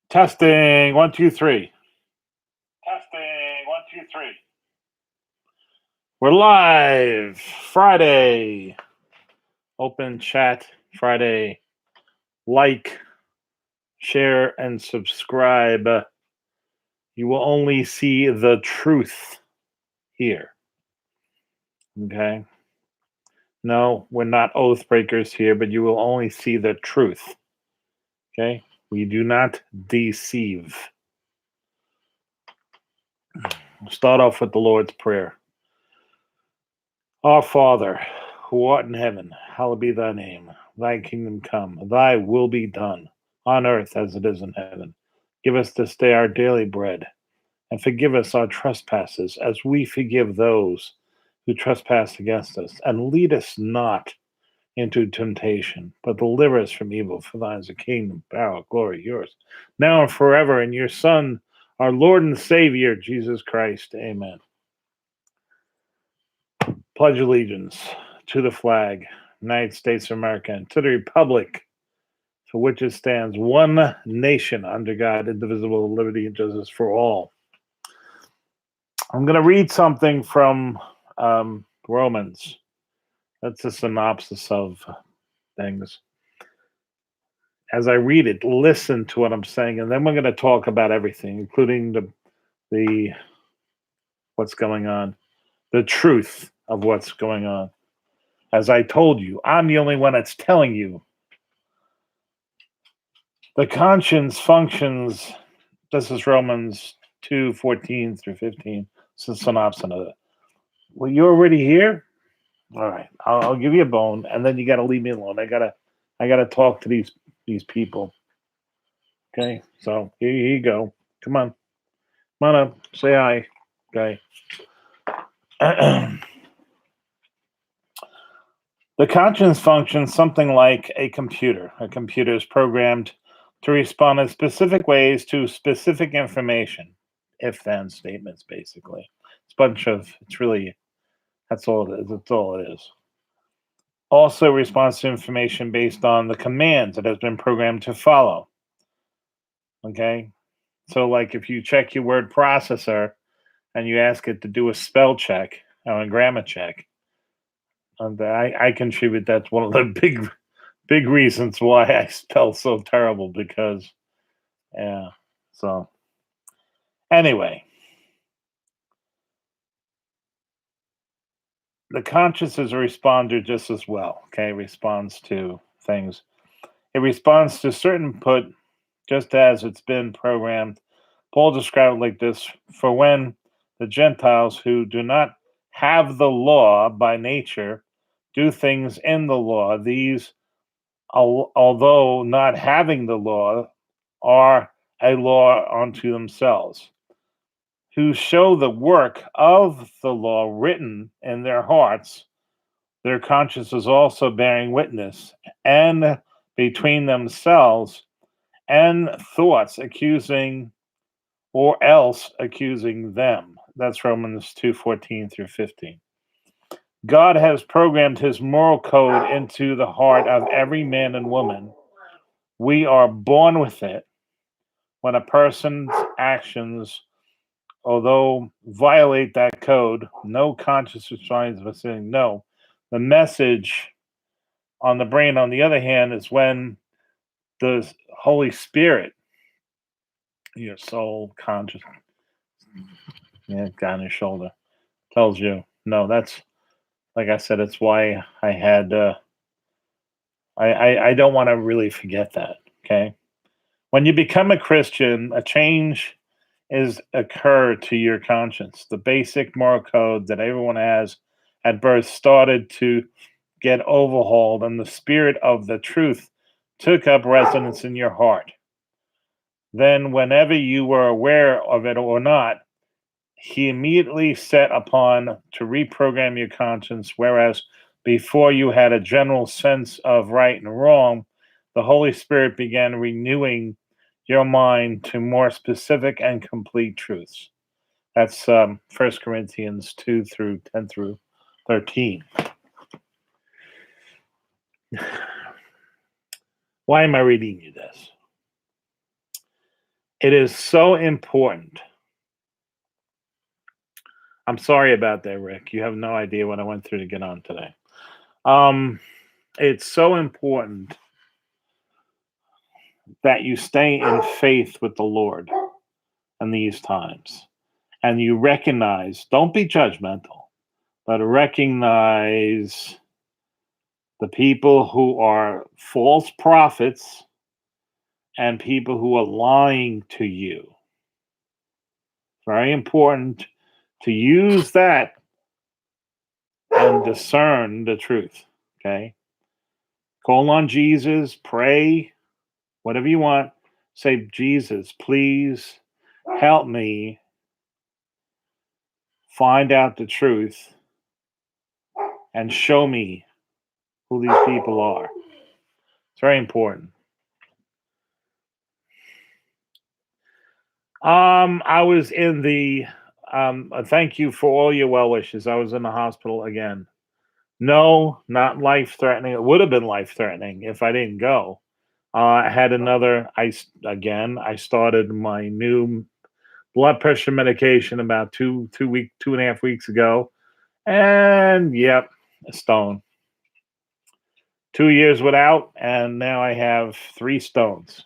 Testing, one, two, three. Testing, one, two, three. We're live. Friday. Open chat Friday. Like, share, and subscribe. You will only see the truth here. Okay? No, we're not oath breakers here, but you will only see the truth. Okay? We do not deceive. We'll start off with the Lord's Prayer. Our Father, who art in heaven, hallowed be thy name. Thy kingdom come, thy will be done, on earth as it is in heaven. Give us this day our daily bread, and forgive us our trespasses, as we forgive those who trespass against us. And lead us not into temptation, but deliver us from evil. For thine is the kingdom, power, glory, yours, now and forever. In your Son, our Lord and Savior, Jesus Christ. Amen. Pledge allegiance to the flag, United States of America, and to the republic for which it stands, one nation under God, indivisible, with liberty and justice for all. I'm going to read something from Romans. That's a synopsis of things. As I read it, listen to what I'm saying, and then we're going to talk about everything, including the what's going on, the truth of what's going on. As I told you, I'm the only one that's telling you. The conscience functions. This is Romans 2:14 through 15. It's a synopsis of it. Well, you're already here? All right. I'll give you a bone, and then you got to leave me alone. I gotta talk to these people. Okay. So here you go. Come on up. Say hi. Okay. The conscience functions something like a computer. A computer is programmed to respond in specific ways to specific information. If-then statements, basically. That's all it is. That's all it is. Also responds to information based on the commands it has been programmed to follow. Okay? So, like if you check your word processor and you ask it to do a spell check or a grammar check, and I contribute. That's one of the big reasons why I spell so terrible, because, yeah. So, anyway, the conscience is a responder just as well. Okay, responds to things. It responds to certain input just as it's been programmed. Paul described it like this: for when the Gentiles who do not have the law by nature do things in the law, these, although not having the law, are a law unto themselves, who show the work of the law written in their hearts, their consciences also bearing witness, and between themselves, and thoughts accusing or else accusing them. That's Romans 2:14 through 15. God has programmed his moral code into the heart of every man and woman. We are born with it. When a person's actions, although violate that code, no conscious response of saying no. The message on the brain, on the other hand, is when the Holy Spirit, your soul, conscious, on your shoulder, tells you no. That's, like I said, it's why I had I don't want to really forget that. Okay, when you become a Christian, a change is occur to your conscience. The basic moral code that everyone has at birth started to get overhauled, and the spirit of the truth took up residence in your heart. Then, whenever you were aware of it or not, he immediately set upon to reprogram your conscience, whereas before you had a general sense of right and wrong, the Holy Spirit began renewing your mind to more specific and complete truths. That's 1 Corinthians 2 through 10 through 13. Why am I reading you this? It is so important. I'm sorry about that, Rick. You have no idea what I went through to get on today. Um, it's so important that you stay in faith with the Lord in these times. And you recognize, don't be judgmental, but recognize the people who are false prophets and people who are lying to you. Very important to use that and discern the truth. Okay. Call on Jesus, pray, whatever you want. Say, Jesus, please help me find out the truth and show me who these people are. It's very important. I was in the thank you for all your well wishes. I was in the hospital again. No, not life threatening. It would have been life threatening if I didn't go. I had another. I started my new blood pressure medication about 2.5 weeks ago, and yep, a stone. 2 years without, and now I have 3 stones.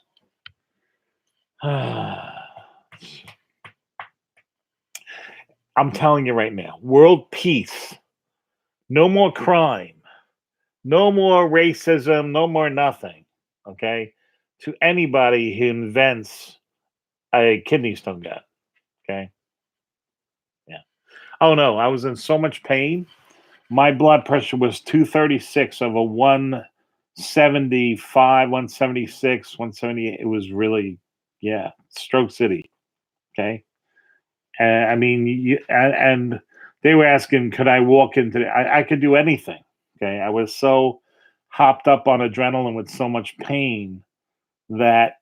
I'm telling you right now, world peace, no more crime, no more racism, no more nothing. Okay, to anybody who invents a kidney stone gun. Okay, yeah. Oh no, I was in so much pain. My blood pressure was 236 over 175, 176, 178. It was really, yeah, stroke city. Okay. I mean, and they were asking, could I walk into I could do anything. Okay. I was so hopped up on adrenaline with so much pain that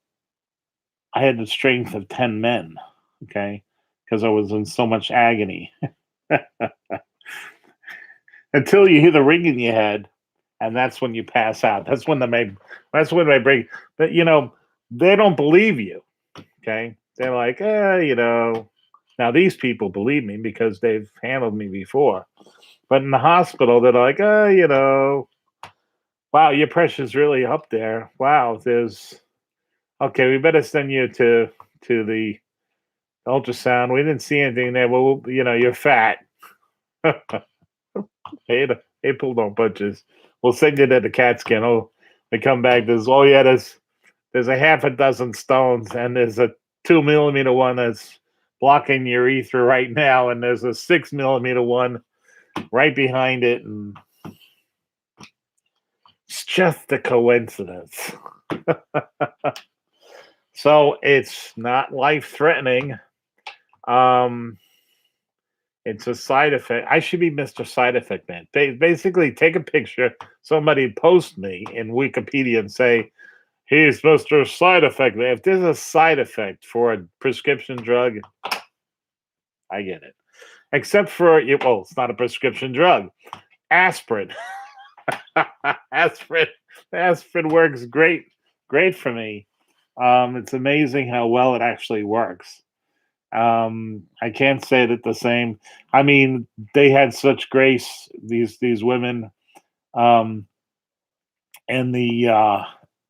I had the strength of 10 men. Okay. Because I was in so much agony until you hear the ring in your head, and that's when you pass out. That's when they bring, but they don't believe you. Okay. They're like, now these people believe me because they've handled me before. But in the hospital, they're like, wow, your pressure's really up there. Wow, okay, we better send you to the ultrasound. We didn't see anything there. Well, you're fat. Hey, hey, pull no punches. We'll send you to the CAT scan. Oh, they come back. There's a half a dozen stones, and there's a 2 millimeter one that's blocking your ether right now, and there's a 6 millimeter one right behind it, and it's just a coincidence. So it's not life threatening. Um, it's a side effect. I should be Mr. Side Effect Man. Basically, take a picture, somebody post me in Wikipedia and say, he's Mr. Side Effect Man. If there's a side effect for a prescription drug, I get it. Except for, well, it's not a prescription drug. Aspirin. aspirin. Aspirin works great for me. It's amazing how well it actually works. I can't say that the same. I mean, they had such grace, these women, um, in the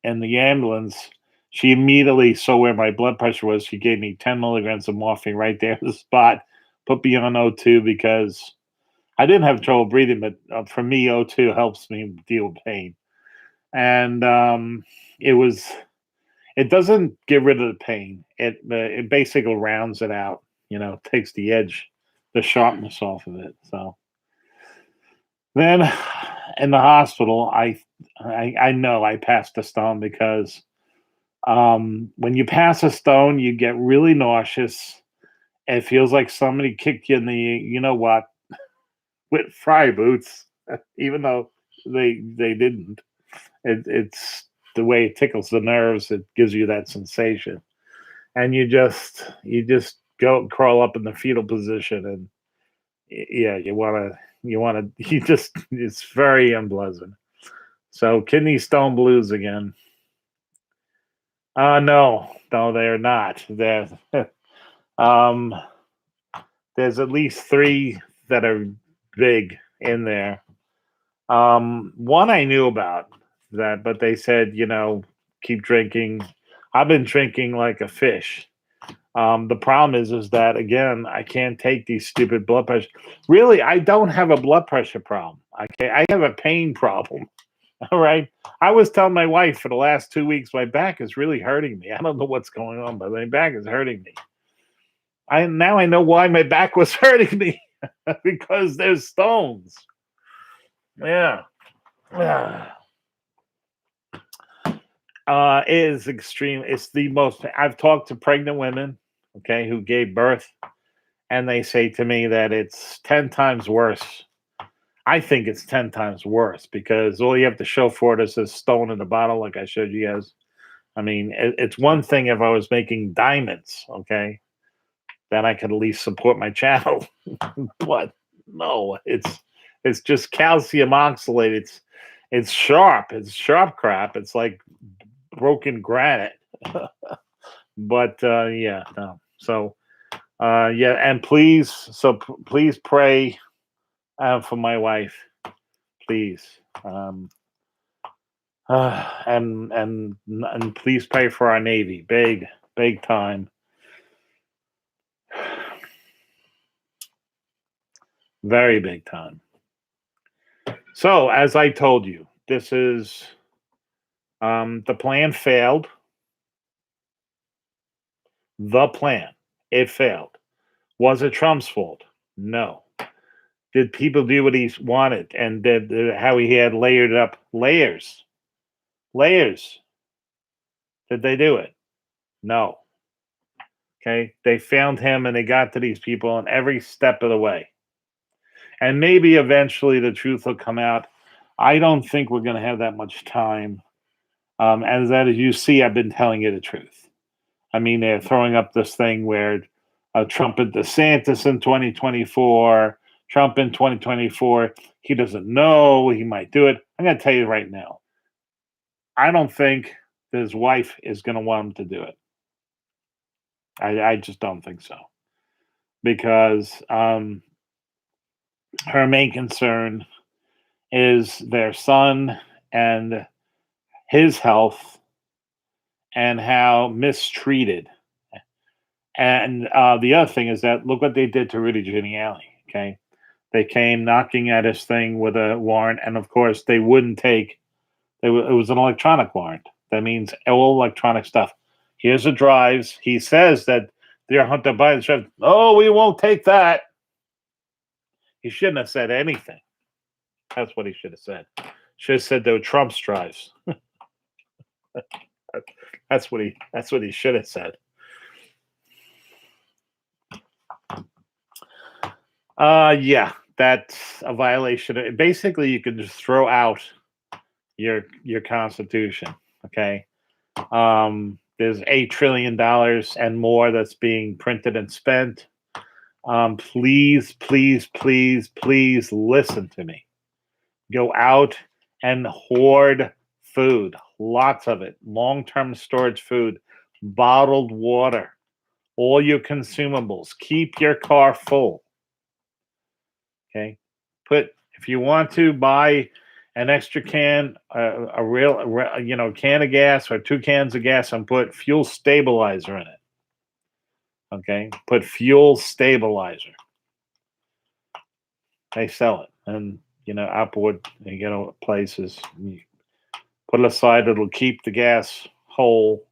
ambulance. She immediately saw where my blood pressure was. She gave me 10 milligrams of morphine right there on the spot. Put me on O2 because I didn't have trouble breathing, but for me, O2 helps me deal with pain. And it was. It doesn't get rid of the pain. It basically rounds it out. Takes the edge, the sharpness off of it. So then, in the hospital, I know I passed a stone because when you pass a stone, you get really nauseous. It feels like somebody kicked you in the what with fry boots, even though they didn't. It's the way it tickles the nerves. It gives you that sensation, and you just go crawl up in the fetal position, and yeah, you want to you just it's very unpleasant. So kidney stone blues again. No, they're not. Um, there's at least three that are big in there. One I knew about that, but they said, keep drinking. I've been drinking like a fish. The problem is that again, I can't take these stupid blood pressure. Really, I don't have a blood pressure problem. Okay, I have a pain problem. All right. I was telling my wife for the last 2 weeks, my back is really hurting me. I don't know what's going on, but my back is hurting me. I know why my back was hurting me because there's stones. Yeah. It is extreme. It's the most. I've talked to pregnant women, okay, who gave birth, and they say to me that it's 10 times worse. I think it's 10 times worse because all you have to show for it is a stone in the bottle, like I showed you guys. I mean, it's one thing if I was making diamonds, okay, then I could at least support my channel. But no, it's just calcium oxalate. It's sharp. It's sharp crap. It's like broken granite. But yeah, no. So yeah, and please pray for my wife, please. And please pray for our Navy, big time, very big time. So as I told you, this is the plan failed. The plan, it failed. Was it Trump's fault? No. Did people do what he wanted and did how he had layered up layers? Layers. Did they do it? No. Okay. They found him and they got to these people on every step of the way. And maybe eventually the truth will come out. I don't think we're going to have that much time. As you see, I've been telling you the truth. I mean, they're throwing up this thing where Trump and DeSantis in 2024, Trump in 2024, he doesn't know, he might do it. I'm going to tell you right now, I don't think his wife is going to want him to do it. I just don't think so. Because her main concern is their son and his health and how mistreated. And the other thing is that look what they did to Rudy Giuliani. Okay, they came knocking at his thing with a warrant, and of course they wouldn't take. It was an electronic warrant. That means all electronic stuff. Here's the drives. He says that they're Hunter Biden's drives. Oh, we won't take that. He shouldn't have said anything. That's what he should have said. Should have said they were Trump's drives. That's what he should have said. Yeah, that's a violation. Basically, you can just throw out your constitution. Okay. There's $8 trillion and more that's being printed and spent. Please, please, please, please listen to me. Go out and hoard food, lots of it, long-term storage food, bottled water, all your consumables. Keep your car full. Okay, if you want to buy an extra can, a real can of gas or 2 cans of gas, and put fuel stabilizer in it. Okay, put fuel stabilizer. They sell it, and Upward, places. You put it aside; it'll keep the gas whole.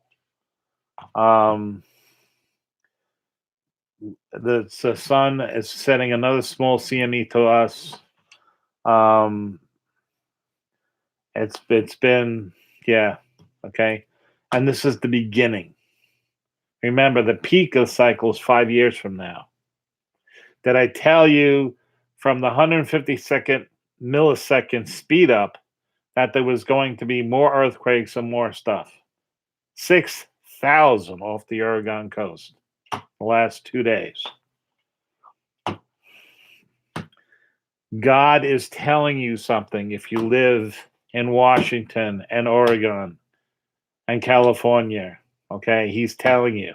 The sun is sending another small CME to us. It's been okay, and this is the beginning. Remember, the peak of the cycle is 5 years from now. Did I tell you from the 152nd millisecond speed up that there was going to be more earthquakes and more stuff? 6,000 off the Oregon coast the last 2 days. God is telling you something if you live in Washington and Oregon and California Okay, he's telling you.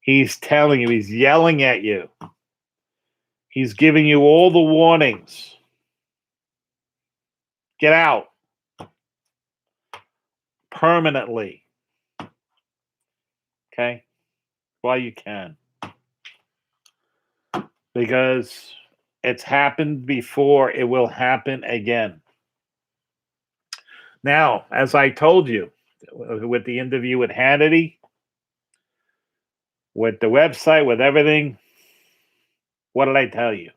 He's telling you. He's yelling at you. He's giving you all the warnings. Get out permanently. Okay, while you can, because it's happened before. It will happen again. Now, as I told you, with the interview with Hannity, with the website, with everything, what did I tell you?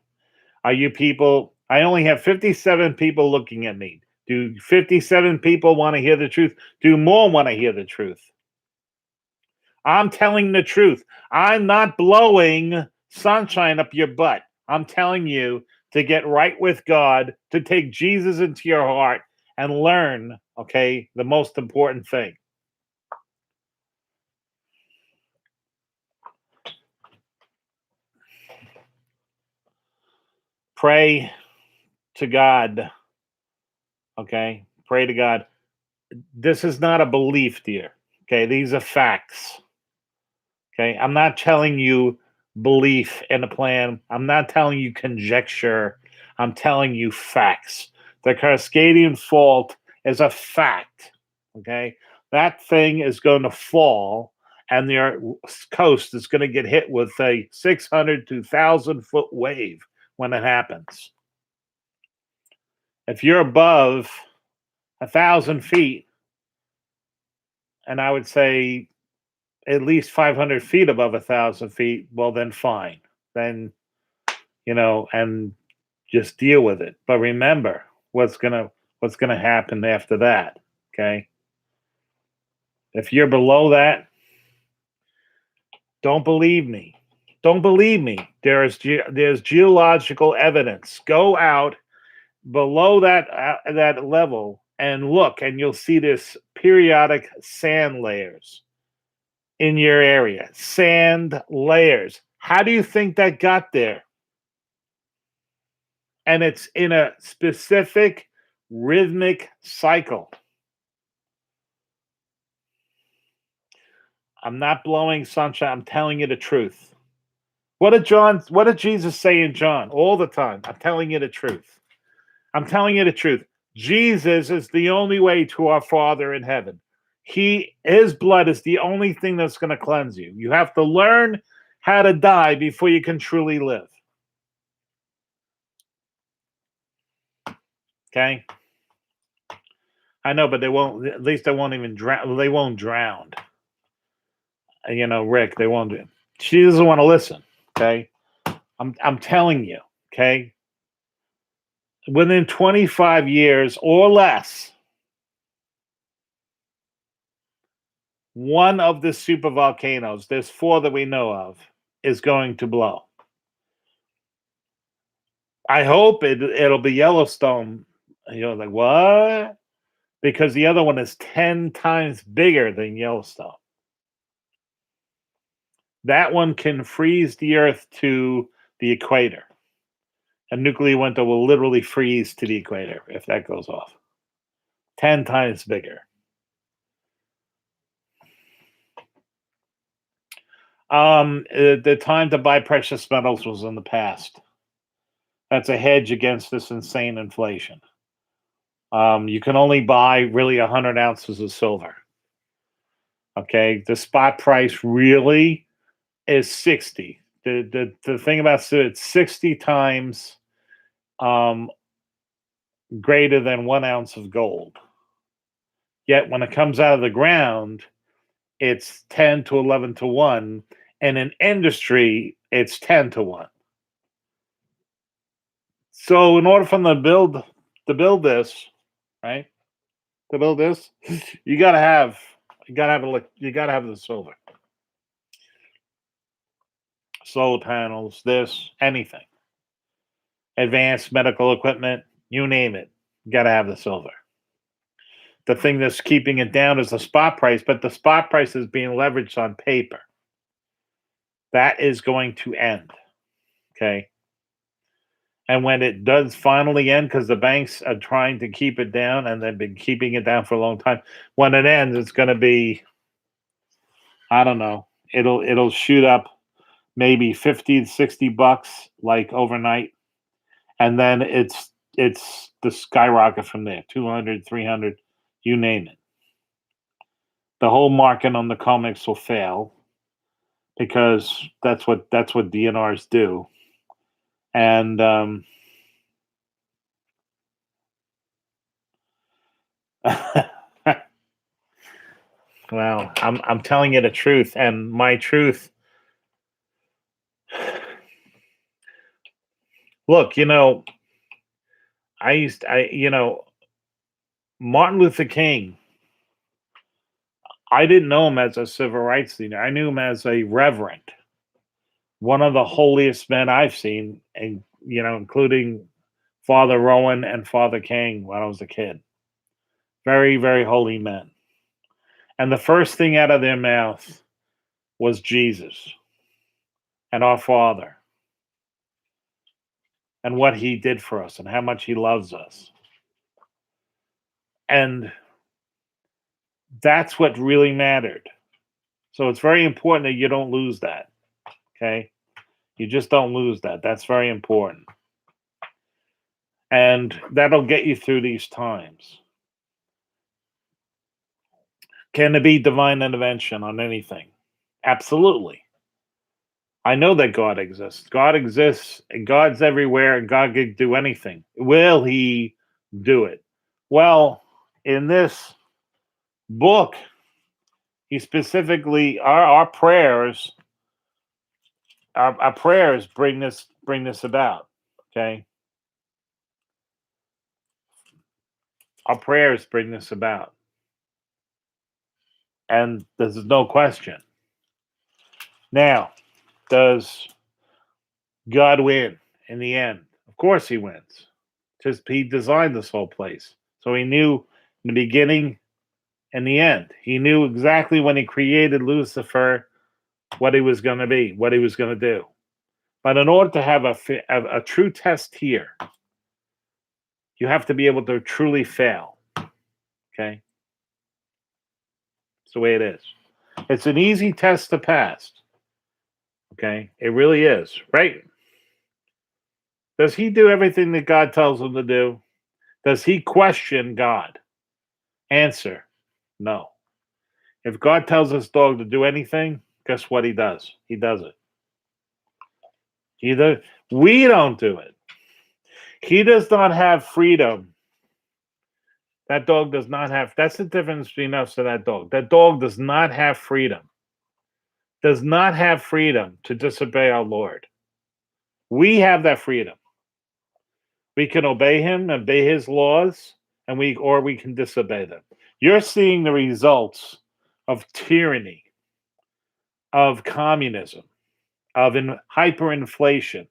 Are you people? I only have 57 people looking at me. Do 57 people want to hear the truth? Do more want to hear the truth? I'm telling the truth. I'm not blowing sunshine up your butt. I'm telling you to get right with God, to take Jesus into your heart and learn, okay, the most important thing. Pray to God, okay? Pray to God. This is not a belief, dear, okay? These are facts, okay? I'm not telling you belief in a plan. I'm not telling you conjecture. I'm telling you facts. The Cascadian fault is a fact, okay? That thing is going to fall, and the coast is going to get hit with a 600 to 1,000 foot wave when it happens. If you're above 1,000 feet, and I would say at least 500 feet above 1,000 feet, well, then fine. Then, and just deal with it. But remember what's gonna happen after that. Okay. If you're below that, don't believe me. Don't believe me. There's geological evidence. Go out below that level and look, and you'll see this periodic sand layers in your area. Sand layers. How do you think that got there? And it's in a specific rhythmic cycle. I'm not blowing sunshine. I'm telling you the truth. What did Jesus say in John all the time? I'm telling you the truth. I'm telling you the truth. Jesus is the only way to our Father in heaven. His blood is the only thing that's going to cleanse you. You have to learn how to die before you can truly live. Okay? I know, but they won't. At least they won't even drown. They won't drown. Rick. They won't. She doesn't want to listen. Okay? I'm telling you. Okay? Within 25 years or less, one of the super volcanoes, there's 4 that we know of, is going to blow. I hope it'll be Yellowstone. Like, what? Because the other one is 10 times bigger than Yellowstone. That one can freeze the earth to the equator. A nuclear winter will literally freeze to the equator if that goes off. 10 times bigger. The time to buy precious metals was in the past. That's a hedge against this insane inflation. You can only buy really 100 ounces of silver. Okay, the spot price really is 60. The thing about silver, it's 60 times greater than 1 ounce of gold. Yet when it comes out of the ground, it's 10 to 11 to 1. And in industry, it's 10 to 1. So in order for them to build this, right? To build this, you gotta have the silver. Solar panels, anything. Advanced medical equipment, you name it. You gotta have the silver. The thing that's keeping it down is the spot price, but the spot price is being leveraged on paper. That is going to end. Okay. And when it does finally end, because the banks are trying to keep it down and they've been keeping it down for a long time, when it ends, it's going to be I don't know. It'll shoot up maybe 50 to 60 bucks like overnight, and then it's the skyrocket from there. 200, 300, you name it. The whole market on the comics will fail because that's what DNRs do. And well, I'm telling you the truth, and my truth. Look, Martin Luther King. I didn't know him as a civil rights leader. I knew him as a reverend, one of the holiest men I've seen, and including Father Rowan and Father King when I was a kid. Very, very holy men. And the first thing out of their mouth was Jesus and our Father and what he did for us and how much he loves us. And that's what really mattered. So it's very important that you don't lose that. Okay? You just don't lose that. That's very important. And that'll get you through these times. Can there be divine intervention on anything? Absolutely. I know that God exists. God exists, and God's everywhere, and God can do anything. Will he do it? Well, in this book, he specifically our prayers, our prayers bring this about. Okay. Our prayers bring this about. And there's no question. Now, does God win in the end? Of course he wins. Just he designed this whole place. So he knew in the beginning and the end. He knew exactly when he created Lucifer what he was going to be, what he was going to do. But in order to have a true test here, you have to be able to truly fail. Okay? It's the way it is. It's an easy test to pass. Okay? It really is, right? Does he do everything that God tells him to do? Does he question God? Answer, no. If God tells his dog to do anything, guess what he does? He does it. We don't do it. He does not have freedom. That dog does not have. That's the difference between us and that dog. That dog does not have freedom. Does not have freedom to disobey our Lord. We have that freedom. We can obey him, obey his laws, and we can disobey them. You're seeing the results of tyranny, of communism, of hyperinflation.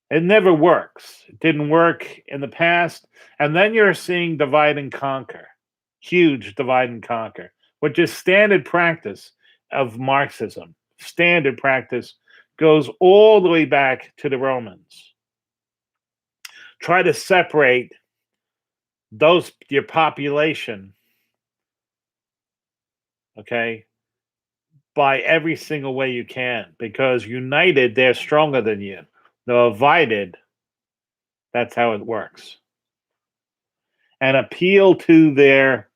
It never works. It didn't work in the past. And then you're seeing divide and conquer, huge divide and conquer, which is standard practice of Marxism. Standard practice goes all the way back to the Romans. Try to separate your population, okay, by every single way you can, because united, they're stronger than you. Divided, that's how it works. And appeal to their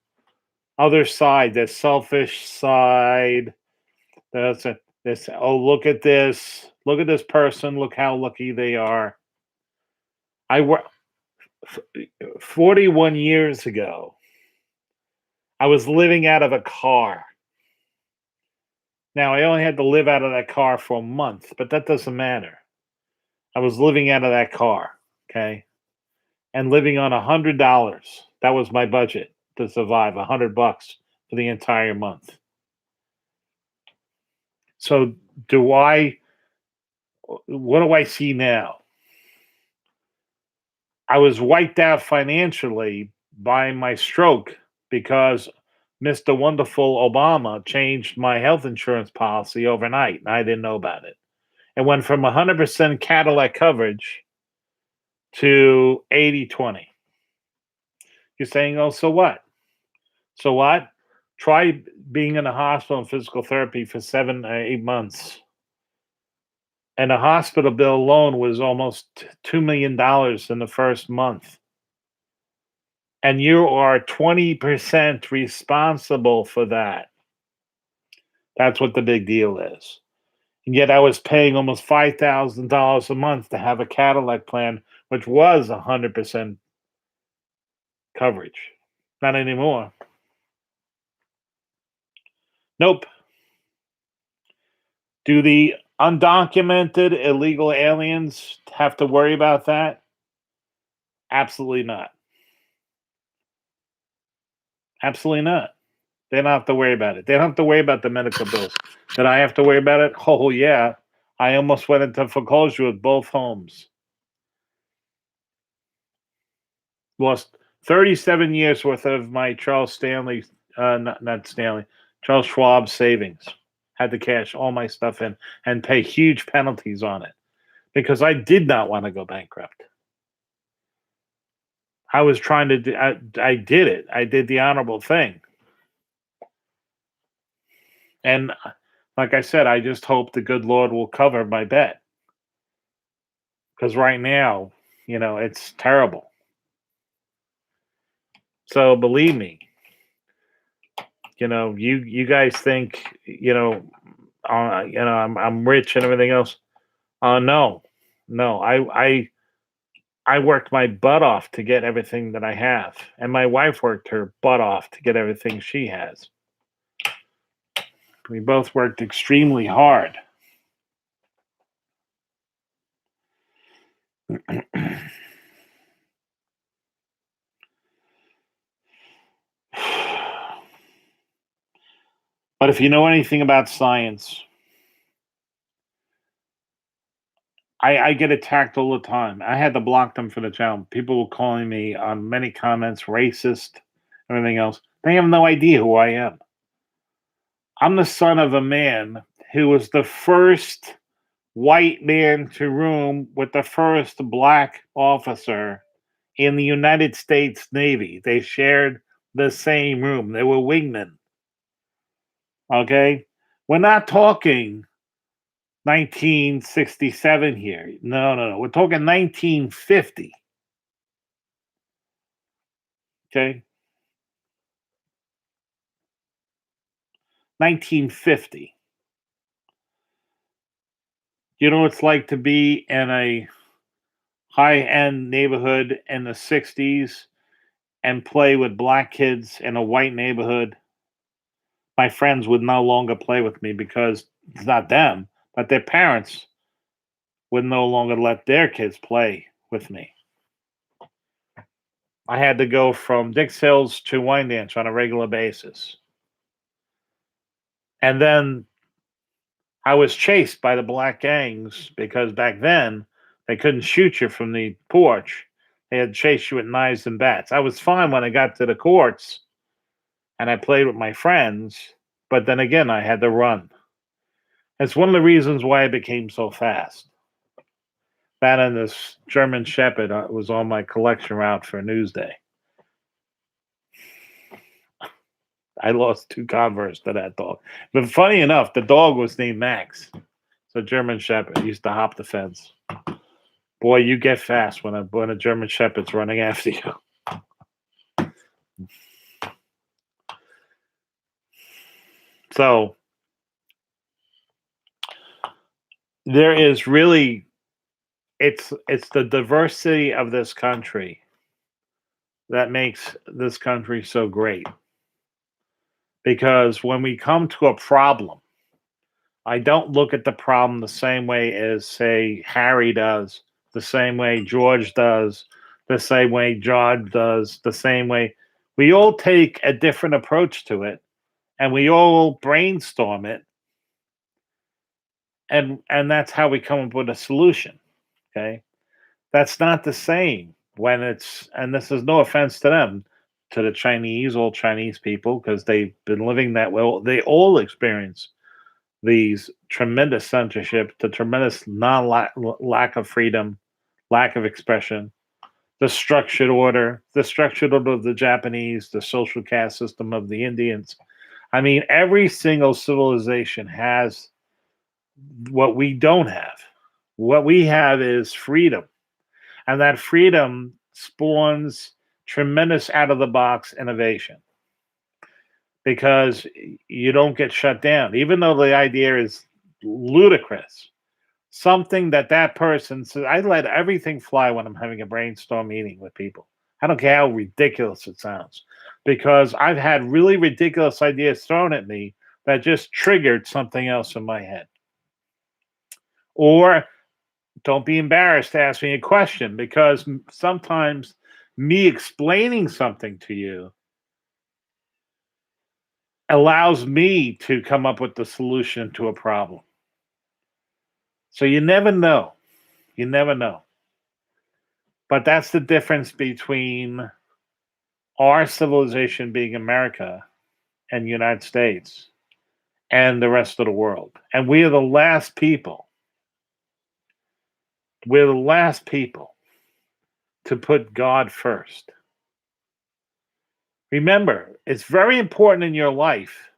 other side, their selfish side. Look at this. Look at this person. Look how lucky they are. I worked 41 years ago. I was living out of a car. Now, I only had to live out of that car for a month, but that doesn't matter. I was living out of that car, okay? And living on $100. That was my budget to survive, $100 for the entire month. So what do I see now? I was wiped out financially by my stroke because Mr. Wonderful Obama changed my health insurance policy overnight, and I didn't know about it. It went from 100% Cadillac coverage to 80-20. You're saying, oh, so what? So what? Try being in a hospital in physical therapy for 7 or 8 months. And the hospital bill alone was almost $2 million in the first month. And you are 20% responsible for that. That's what the big deal is. And yet I was paying almost $5,000 a month to have a Cadillac plan, which was 100% coverage. Not anymore. Nope. Do the undocumented illegal aliens have to worry about that? Absolutely not. Absolutely not. They don't have to worry about it. They don't have to worry about the medical bills. Did I have to worry about it? Oh, yeah. I almost went into foreclosure with both homes. Lost 37 years worth of my Charles Schwab savings. Had to cash all my stuff in and pay huge penalties on it because I did not want to go bankrupt. I was trying to I did it. I did the honorable thing. And like I said, I just hope the good Lord will cover my bet. Because right now, it's terrible. So believe me, you guys think, I'm rich and everything else. No, no, I worked my butt off to get everything that I have, and my wife worked her butt off to get everything she has. We both worked extremely hard. But if you know anything about science, I get attacked all the time. I had to block them for the channel. People were calling me on many comments racist, everything else. They have no idea who I am. I'm the son of a man who was the first white man to room with the first black officer in the United States Navy. They shared the same room. They were wingmen. Okay? We're not talking 1967 here. No, no, no. We're talking 1950. Okay? 1950. You know what it's like to be in a high end neighborhood in the 60s and play with black kids in a white neighborhood? My friends would no longer play with me because it's not them, but their parents would no longer let their kids play with me. I had to go from Dix Hills to Wyandanch on a regular basis. And then I was chased by the black gangs because back then they couldn't shoot you from the porch. They had to chase you with knives and bats. I was fine when I got to the courts and I played with my friends, but then again, I had to run. It's one of the reasons why I became so fast. That and this German Shepherd was on my collection route for Newsday. I lost 2 Converse to that dog. But funny enough, the dog was named Max. It's a German Shepherd. He used to hop the fence. Boy, you get fast when a German Shepherd's running after you. So there is really it's the diversity of this country that makes this country so great. Because when we come to a problem, I don't look at the problem the same way as, say, Harry does, the same way George does, the same way John does, the same way. We all take a different approach to it, and we all brainstorm it, and that's how we come up with a solution. Okay, that's not the same when it's, and this is no offense to them, to the Chinese, old Chinese people, because they've been living that way. They all experience these tremendous censorship, the tremendous lack of freedom, lack of expression, the structured order of the Japanese, the social caste system of the Indians. I mean, every single civilization has what we don't have. What we have is freedom. And that freedom spawns tremendous out of the box innovation because you don't get shut down, even though the idea is ludicrous. Something that person says, I let everything fly when I'm having a brainstorm meeting with people. I don't care how ridiculous it sounds, because I've had really ridiculous ideas thrown at me that just triggered something else in my head. Or don't be embarrassed to ask me a question, because sometimes me explaining something to you allows me to come up with the solution to a problem. So you never know. You never know. But that's the difference between our civilization being America and United States and the rest of the world. And we are the last people. We're the last people to put God first. Remember, it's very important in your life.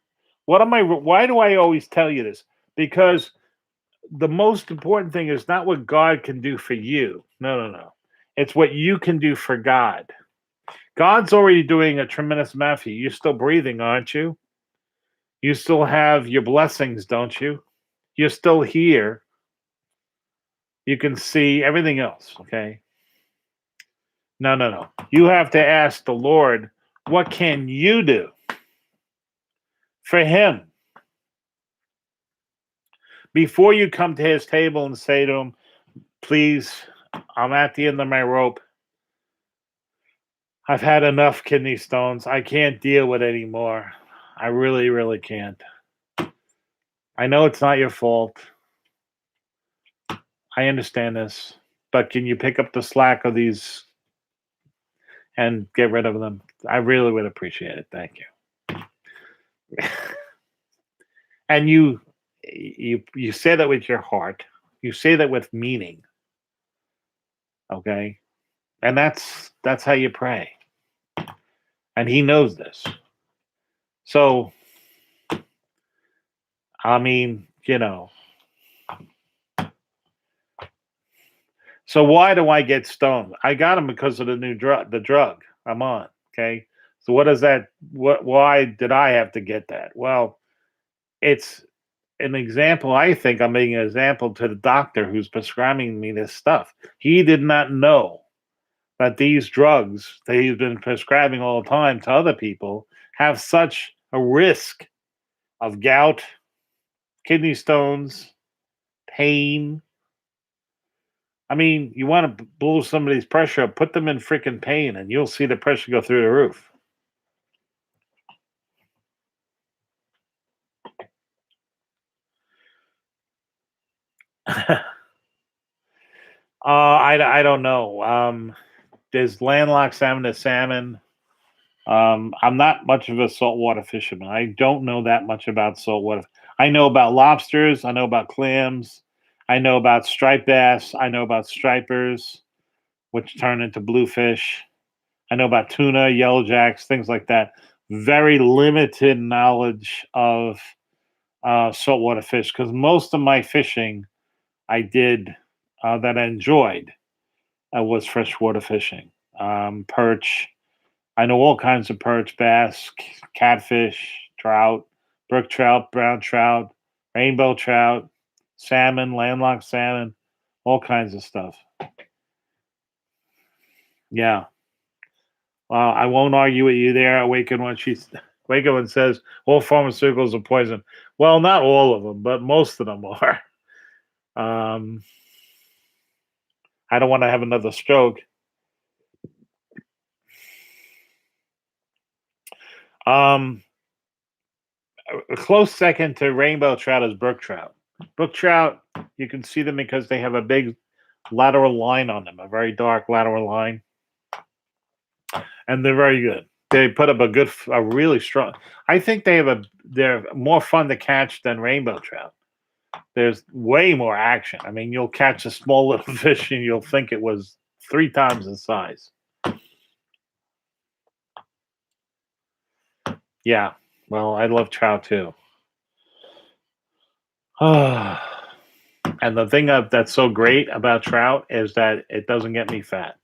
Why do I always tell you this? Because the most important thing is not what God can do for you. No, no, no. It's what you can do for God. God's already doing a tremendous amount for you. You're still breathing, aren't you? You still have your blessings, don't you? You're still here. You can see everything else, okay? No, no, no. You have to ask the Lord, what can you do for him? Before you come to his table and say to him, please, I'm at the end of my rope. I've had enough kidney stones. I can't deal with it anymore. I really, really can't. I know it's not your fault. I understand this. But can you pick up the slack of these and get rid of them? I really would appreciate it. Thank you. And you say that with your heart. You say that with meaning. Okay? And that's how you pray. And he knows this. So I mean, so why do I get stoned? I got them because of the drug I'm on. Okay. So why did I have to get that? Well, it's an example. I think I'm making an example to the doctor who's prescribing me this stuff. He did not know that these drugs that he's been prescribing all the time to other people have such a risk of gout, kidney stones, pain. I mean, you want to blow somebody's pressure up, put them in freaking pain, and you'll see the pressure go through the roof. I don't know. There's landlocked salmon to salmon. I'm not much of a saltwater fisherman. I don't know that much about saltwater. I know about lobsters. I know about clams. I know about striped bass. I know about stripers, which turn into bluefish. I know about tuna, yellow jacks, things like that. Very limited knowledge of saltwater fish, because most of my fishing I did that I enjoyed was freshwater fishing. Perch. I know all kinds of perch, bass, catfish, trout, brook trout, brown trout, rainbow trout, salmon, landlocked salmon, all kinds of stuff. Yeah. Well, I won't argue with you there. Awaken when says all pharmaceuticals are poison. Well, not all of them, but most of them are. I don't want to have another stroke. A close second to rainbow trout is brook trout. Brook trout, you can see them because they have a big lateral line on them, a very dark lateral line, and they're very good. They put up a really strong. I think they're more fun to catch than rainbow trout. There's way more action. I mean, you'll catch a small little fish and you'll think it was 3 times the size. Yeah. Well, I love trout too. And the thing that's so great about trout is that it doesn't get me fat.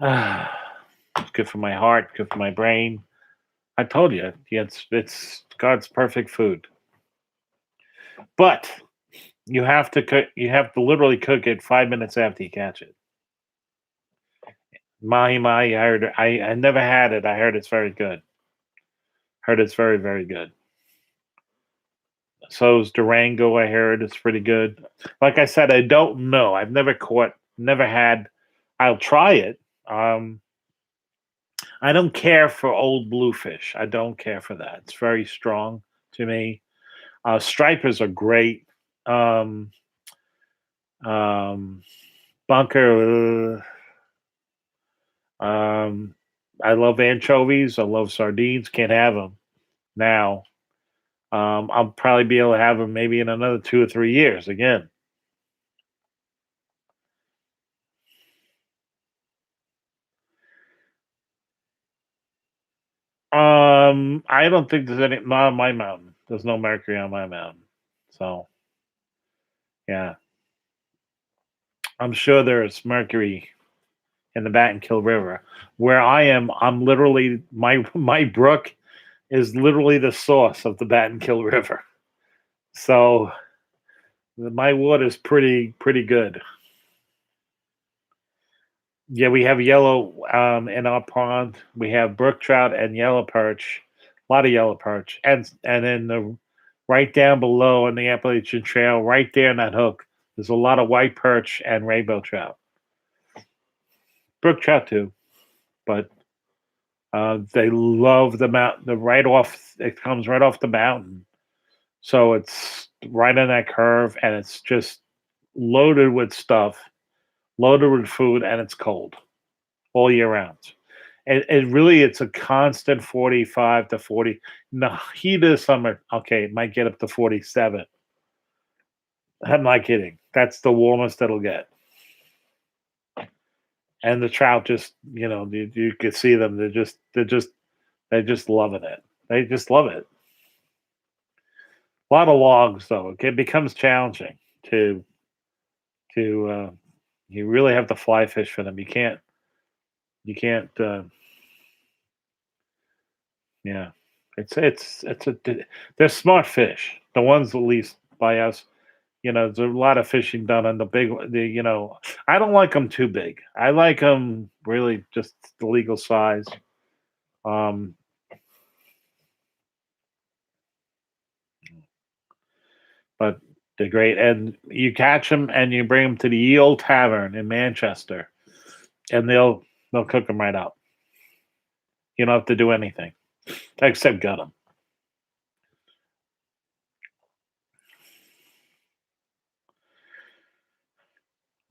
It's good for my heart, good for my brain. I told you, it's God's perfect food. But you have to cook. You have to literally cook it 5 minutes after you catch it. Mahi mahi. I never had it. I heard it's very good. Heard it's very very good. So is Durango. I heard it's pretty good. Like I said, I don't know. I've never caught. Never had. I'll try it. Um, I don't care for old bluefish. I don't care for that. It's very strong to me. Stripers are great. Um, um, bunker. I love anchovies. I love sardines. Can't have them now. I'll probably be able to have them maybe in another 2 or 3 years again. I don't think there's any. Not on my mountain. There's no mercury on my mountain. So yeah, I'm sure there's mercury in the Battenkill River. Where I am, I'm literally my brook is literally the source of the Battenkill River. So my water is pretty good. Yeah, we have yellow in our pond. We have brook trout and yellow perch, a lot of yellow perch, and then the right down below on the Appalachian Trail, right there in that hook, there's a lot of white perch and rainbow trout. Brook trout too, but they love the mountain. The right off, it comes right off the mountain, so it's right on that curve, and it's just loaded with stuff, loaded with food, and it's cold all year round. It really it's a constant 45 to 40. In the heat of the summer, okay, it might get up to 47. I'm not kidding. That's the warmest it'll get. And the trout just, you could see them. They're just loving it. They just love it. A lot of logs though. It becomes challenging to you really have to fly fish for them. You can't yeah. They're smart fish. The ones at least by us. There's a lot of fishing done on the big I don't like them too big. I like them really just the legal size. Um, but they're great, and you catch them and you bring them to the Ye Old Tavern in Manchester, and they'll cook them right up. You don't have to do anything except gut them.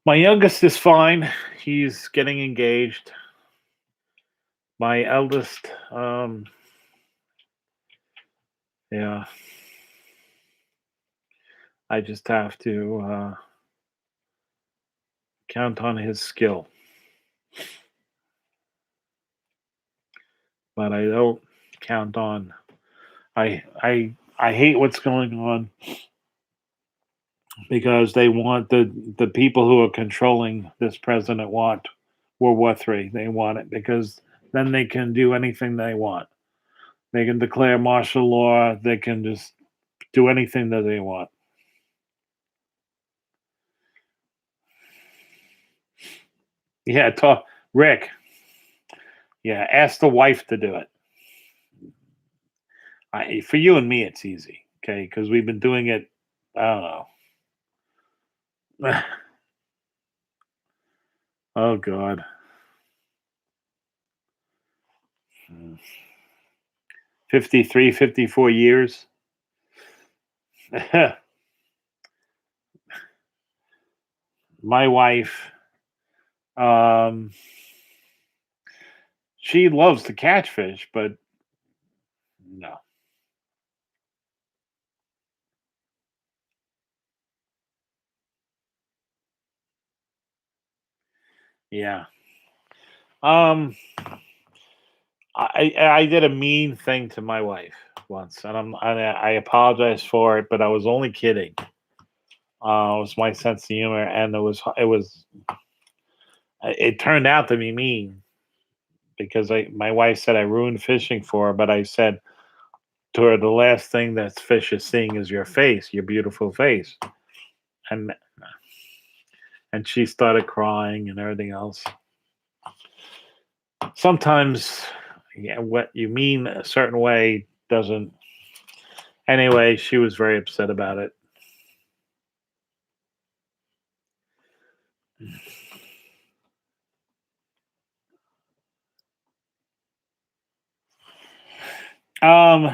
My youngest is fine. He's getting engaged. My eldest, yeah, I just have to count on his skill, but I don't count on. I hate what's going on because they want the people who are controlling this president want World War III. They want it because then they can do anything they want. They can declare martial law. They can just do anything that they want. Yeah, talk Rick. Yeah, ask the wife to do it. For you and me, it's easy, okay? Because we've been doing it. I don't know. Oh God. 53, 54 years. My wife, um, she loves to catch fish, but no. Yeah. Um, I did a mean thing to my wife once, and I apologize for it, but I was only kidding. It was my sense of humor, and it turned out to be mean because my wife said I ruined fishing for her, but I said to her, the last thing that fish is seeing is your face, your beautiful face, and she started crying and everything else. Sometimes, yeah, what you mean a certain way doesn't. Anyway, she was very upset about it. Um,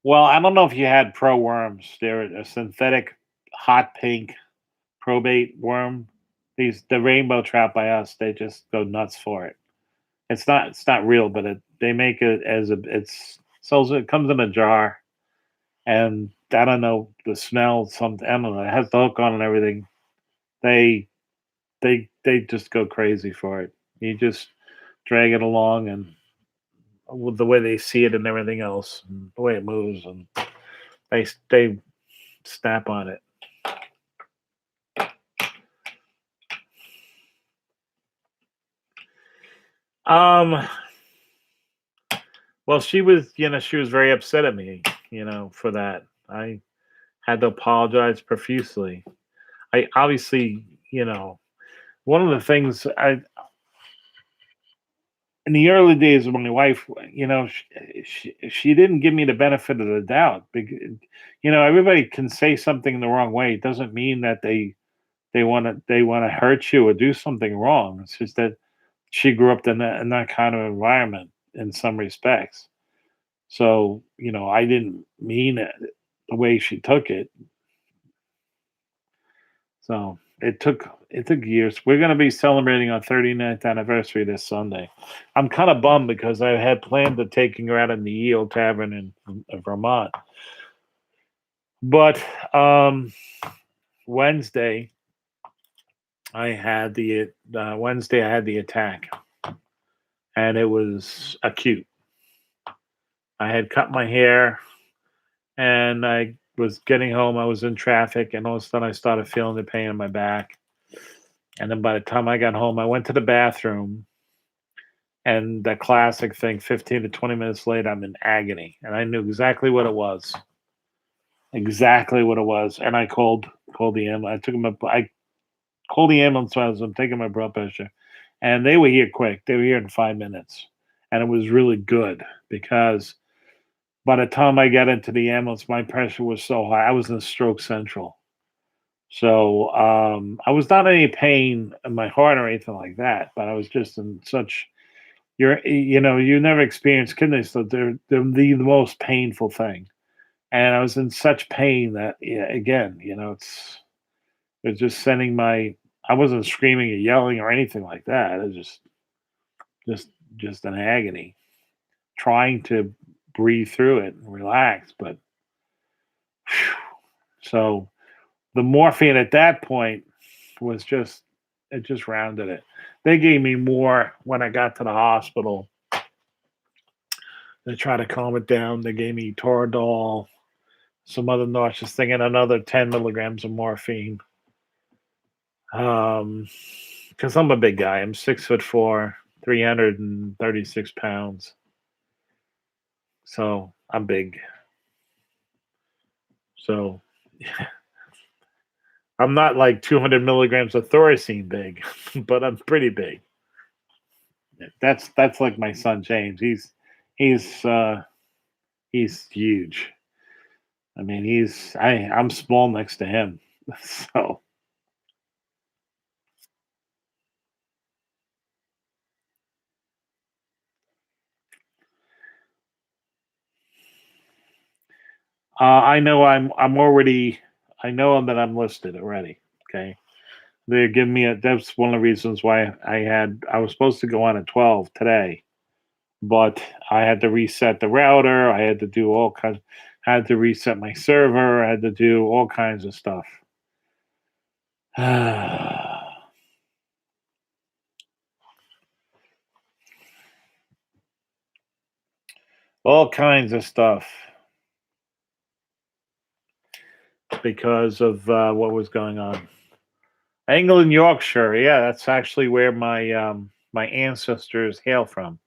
well, I don't know if you had pro worms. They're a synthetic hot pink probate worm. The rainbow trout by us, they just go nuts for it. It's not real, but they make it as it comes in a jar, and I don't know the smell. Something I don't know. It has the hook on and everything. They they just go crazy for it. You just drag it along, and with the way they see it and everything else, and the way it moves, and they snap on it. Um, well, she was very upset at me, for that. I had to apologize profusely. I obviously, one of the things in the early days of my wife, she didn't give me the benefit of the doubt. Everybody can say something the wrong way. It doesn't mean that they want to hurt you or do something wrong. It's just that she grew up in that kind of environment in some respects. So, I didn't mean it the way she took it. So it took years. We're gonna be celebrating our 39th anniversary this Sunday. I'm kind of bummed because I had planned to taking her out in the Yale Tavern in Vermont. But Wednesday Wednesday I had the attack, and it was acute. I had cut my hair, and I was getting home. I was in traffic, and all of a sudden I started feeling the pain in my back. And then by the time I got home, I went to the bathroom, and the classic thing, 15 to 20 minutes later, I'm in agony. And I knew exactly what it was. Exactly what it was. And I called the ambulance. I called the ambulance when I'm taking my blood pressure. And they were here quick. They were here in 5 minutes. And it was really good because by the time I got into the ambulance, my pressure was so high. I was in stroke central. So I was not in any pain in my heart or anything like that, but I was just in such you never experience kidney stones. They're the most painful thing, and I was in such pain that, yeah, again, it's just sending my. I wasn't screaming or yelling or anything like that. It was just just an agony, trying to breathe through it and relax. But so the morphine at that point was just it just rounded it. They gave me more when I got to the hospital to try to calm it down. They gave me Toradol, some other nauseous thing, and another 10 milligrams of morphine. Because I'm a big guy. I'm 6'4", 336 pounds. So I'm big. So I'm not like 200 milligrams of Thorazine big, but I'm pretty big. That's like my son James. He's he's huge. I mean, I'm small next to him. So I know I know that I'm listed already. Okay, they're giving me that's one of the reasons why I was supposed to go on at 12 today, but I had to reset the router. I had to do all kinds. Had to reset my server. I had to do all kinds of stuff. all kinds of stuff because of what was going on. England, Yorkshire. Yeah, that's actually where my ancestors hail from.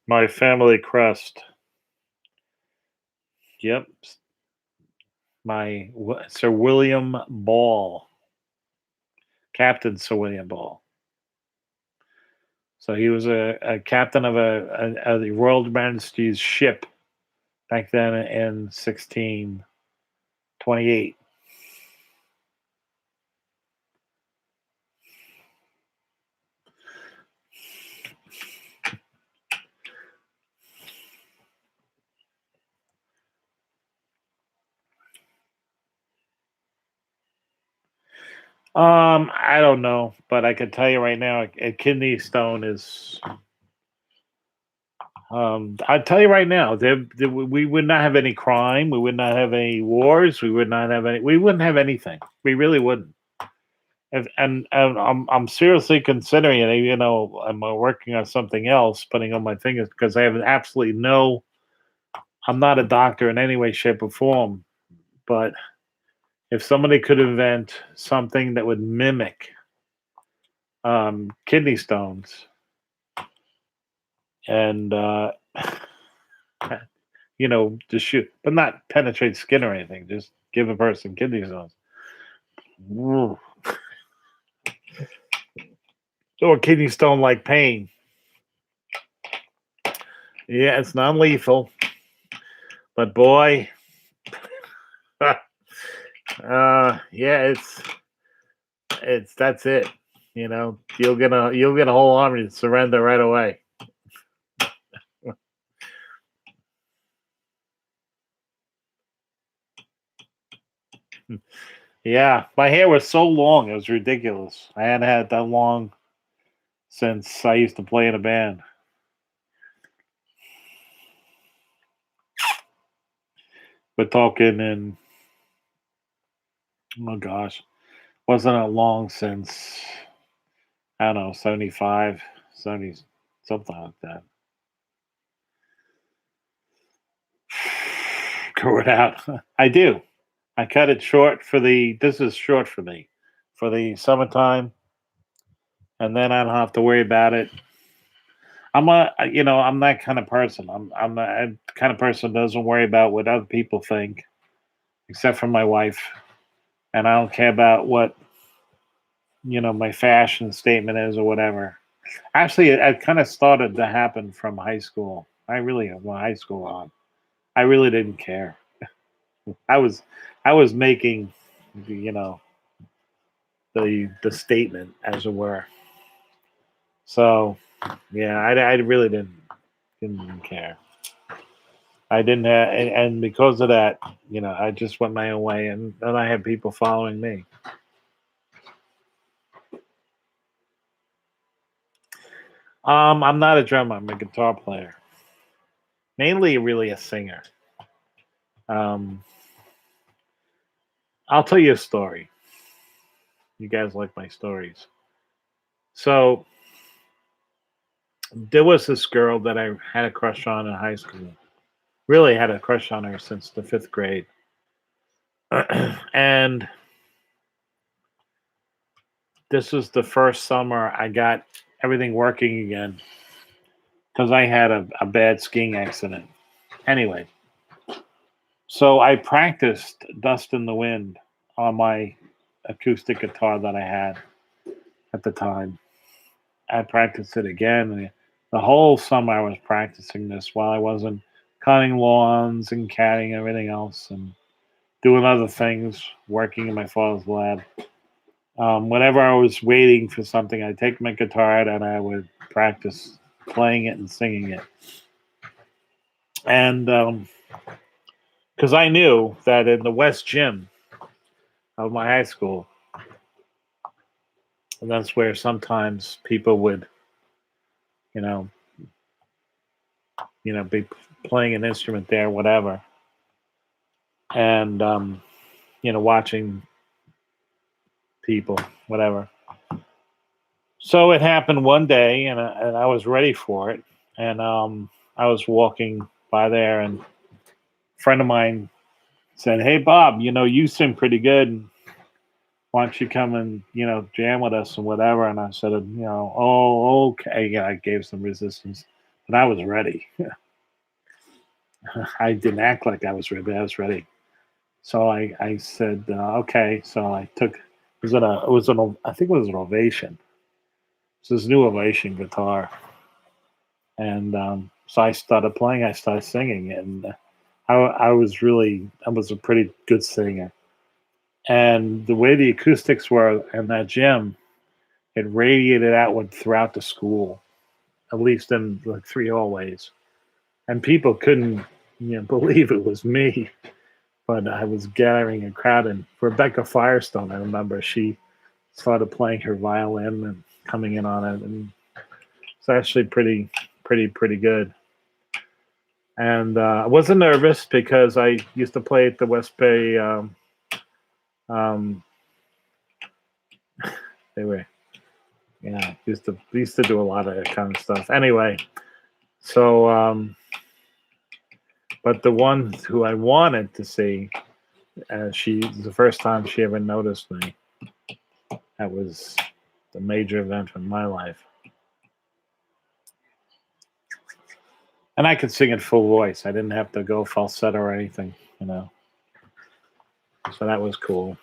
My family crest. Yep, Sir William Ball, Captain Sir William Ball. So he was a captain of the Royal Majesty's ship back then in 1628. I don't know, but I can tell you right now, a kidney stone is. I tell you right now, we would not have any crime. We would not have any wars. We would not have any. We wouldn't have anything. We really wouldn't. And I'm seriously considering it. You know, I'm working on something else, putting on my fingers because I have absolutely no. I'm not a doctor in any way, shape, or form. But if somebody could invent something that would mimic kidney stones and just shoot, but not penetrate skin or anything, just give a person kidney stones. Ooh. Or kidney stone like pain. Yeah, it's non-lethal, but boy, yeah, it's that's it. You know, you'll get a whole army to surrender right away. Yeah, my hair was so long, it was ridiculous. I hadn't had it that long since I used to play in a band. We're talking in, oh gosh, wasn't it long since, I don't know, 75, 70, something like that. Grow it out. I do. I cut it short this is short for me, for the summertime, and then I don't have to worry about it. I'm that kind of person. I'm the kind of person that doesn't worry about what other people think, except for my wife, and I don't care about what my fashion statement is or whatever. Actually, it kind of started to happen from high school. I really, well, high school on, I really didn't care. I was, I was making, you know, the statement as it were. So yeah, I really didn't care. I didn't have, and because of that, I just went my own way, and then I had people following me. I'm not a drummer. I'm a guitar player, mainly really a singer. Um, I'll tell you a story. You guys like my stories. So there was this girl that I had a crush on in high school. Really had a crush on her since the fifth grade, and this was the first summer I got everything working again because I had a bad skiing accident. Anyway, so I practiced Dust in the Wind on my acoustic guitar that I had at the time. I practiced it again. And the whole summer I was practicing this while I wasn't cutting lawns and catting and everything else and doing other things, working in my father's lab. Whenever I was waiting for something, I'd take my guitar out and I would practice playing it and singing it. And because I knew that in the West Gym of my high school, and that's where sometimes people would, you know, be playing an instrument there, whatever, and watching people, whatever. So it happened one day, and I was ready for it, and I was walking by there, and a friend of mine said, "Hey, Bob, you sing pretty good. Why don't you come and jam with us and whatever?" And I said, "Oh, okay." Yeah, I gave some resistance, but I was ready. I didn't act like I was ready, but I was ready. So I said, "Okay." So I took. I think it was an Ovation. It's this new Ovation guitar, and so I started playing. I started singing, and I was a pretty good singer. And the way the acoustics were in that gym, it radiated outward throughout the school, at least in like three hallways. And people couldn't, believe it was me, but I was gathering a crowd. And Rebecca Firestone, I remember, she started playing her violin and coming in on it, and it's actually pretty good. And I wasn't nervous because I used to play at the West Bay. Um, they were, used to do a lot of that kind of stuff. Anyway, so but the one who I wanted to see, she the first time she ever noticed me. That was the major event in my life, and I could sing in full voice. I didn't have to go falsetto or anything. So that was cool.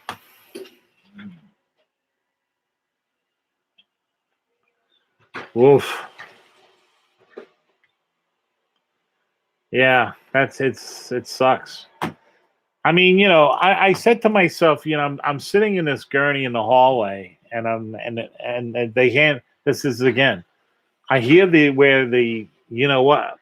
Woof. Yeah, it sucks. I mean, I said to myself, I'm sitting in this gurney in the hallway, and they hand. This is again. I hear where what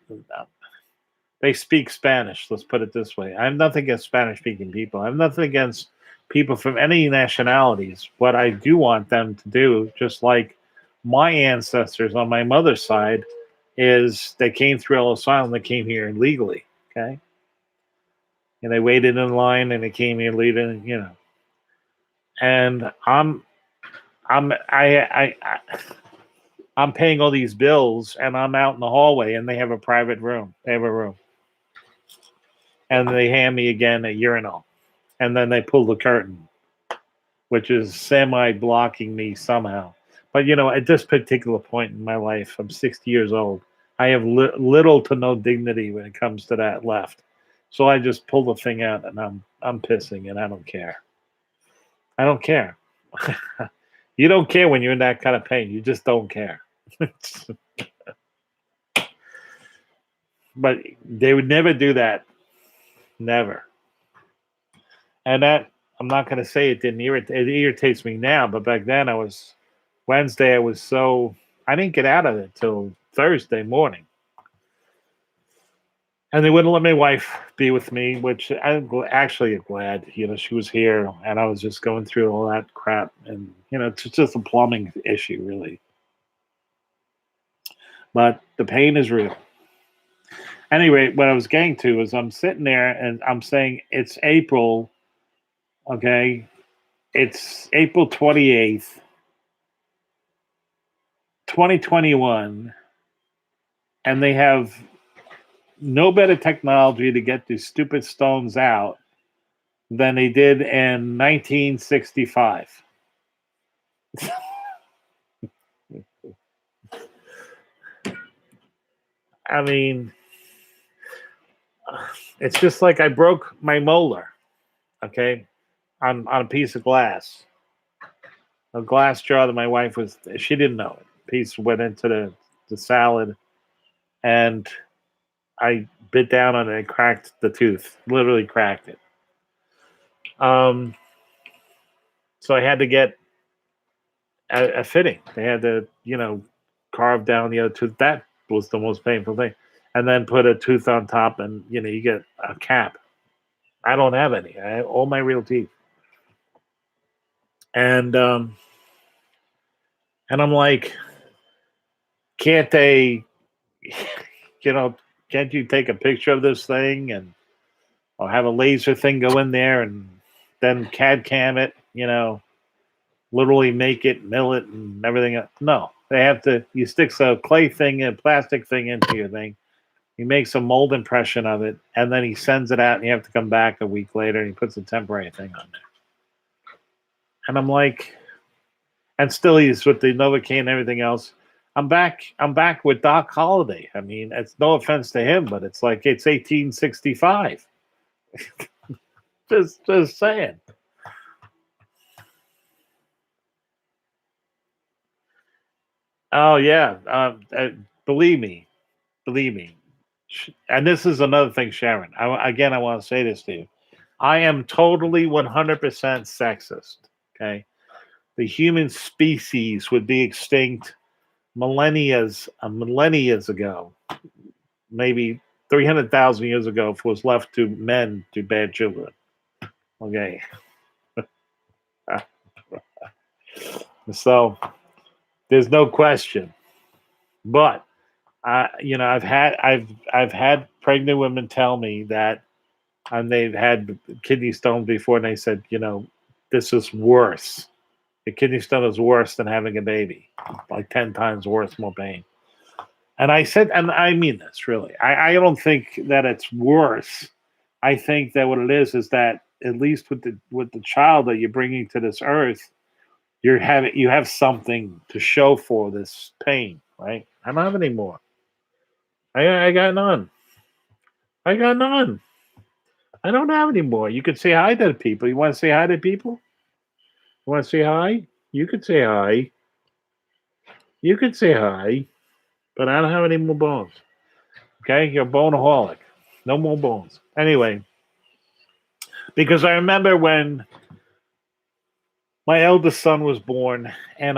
they speak Spanish. Let's put it this way. I have nothing against Spanish speaking people. I have nothing against people from any nationalities. What I do want them to do, just like my ancestors on my mother's side, is they came through Ellis Island. They came here illegally. Okay, and they waited in line and they came here leading. And I'm I'm paying all these bills, and I'm out in the hallway, and they have a private room. They have a room, and they hand me again a urinal, and then they pull the curtain, which is semi blocking me somehow. But at this particular point in my life, I'm 60 years old. I have little to no dignity when it comes to that left. So I just pull the thing out, and I'm pissing, and I don't care. I don't care. You don't care when you're in that kind of pain. You just don't care. But they would never do that. Never. And that, I'm not going to say it didn't irritate. It irritates me now, but back then Wednesday, I didn't get out of it till Thursday morning. And they wouldn't let my wife be with me, which I'm actually glad. She was here, and I was just going through all that crap. And, it's just a plumbing issue, really. But the pain is real. Anyway, what I was getting to is I'm sitting there and I'm saying it's April, okay? It's April 28th, 2021, and they have no better technology to get these stupid stones out than they did in 1965. I mean, it's just like I broke my molar, okay, on a piece of glass. A glass jar that my wife she didn't know it. Piece went into the salad, and I bit down on it and cracked the tooth, literally cracked it. So I had to get a fitting. They had to, carve down the other tooth. That was the most painful thing. And then put a tooth on top, and you get a cap. I don't have any. I have all my real teeth. And I'm like, can't they, you know, can't you take a picture of this thing or have a laser thing go in there and then CAD cam it, literally make it, mill it, and everything else? No, they have to. You stick a clay thing and plastic thing into your thing. He makes a mold impression of it, and then he sends it out, and you have to come back a week later, and he puts a temporary thing on there. And I'm like, and still he's with the Novocaine and everything else. I'm back. I'm back with Doc Holliday. I mean, it's no offense to him, but it's like it's 1865. just saying. Oh yeah, believe me, and this is another thing, Sharon. I want to say this to you. I am totally 100% sexist. Okay, the human species would be extinct millennia ago, maybe 300,000 years ago, if it was left to men to bear children. Okay, so there's no question, but I've had pregnant women tell me that, and they've had kidney stones before, and they said, this is worse. The kidney stone is worse than having a baby, like 10 times worse, more pain. And I said, and I mean this really. I don't think that it's worse. I think that what it is that at least with the child that you're bringing to this earth, you have something to show for this pain, right? I don't have any more. I got none. I got none. I don't have any more. You could say hi to the people. You want to say hi to people? You want to say hi? You could say hi. You could say hi, but I don't have any more bones. Okay, you're a boneaholic. No more bones. Anyway, because I remember when my eldest son was born, and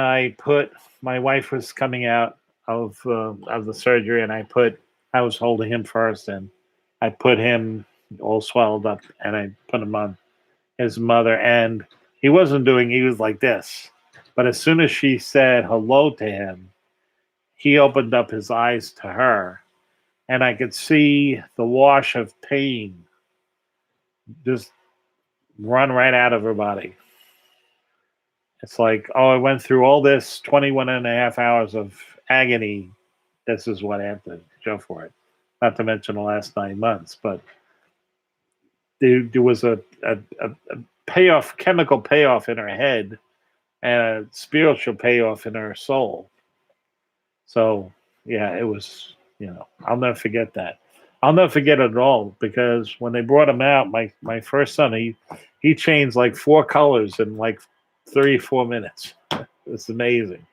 my wife was coming out of the surgery, and I was holding him first, and I put him all swelled up, and I put him on his mother, and he was like this. But as soon as she said hello to him, he opened up his eyes to her, and I could see the wash of pain just run right out of her body. It's like, oh, I went through all this 21 and a half hours of agony. This is what I have to show for it. Not to mention the last 9 months, but there was a payoff, chemical payoff in her head, and a spiritual payoff in her soul. So yeah, it was, I'll never forget that. I'll never forget it at all, because when they brought him out, my first son, he changed like 4 colors in like 3-4 minutes. It's amazing.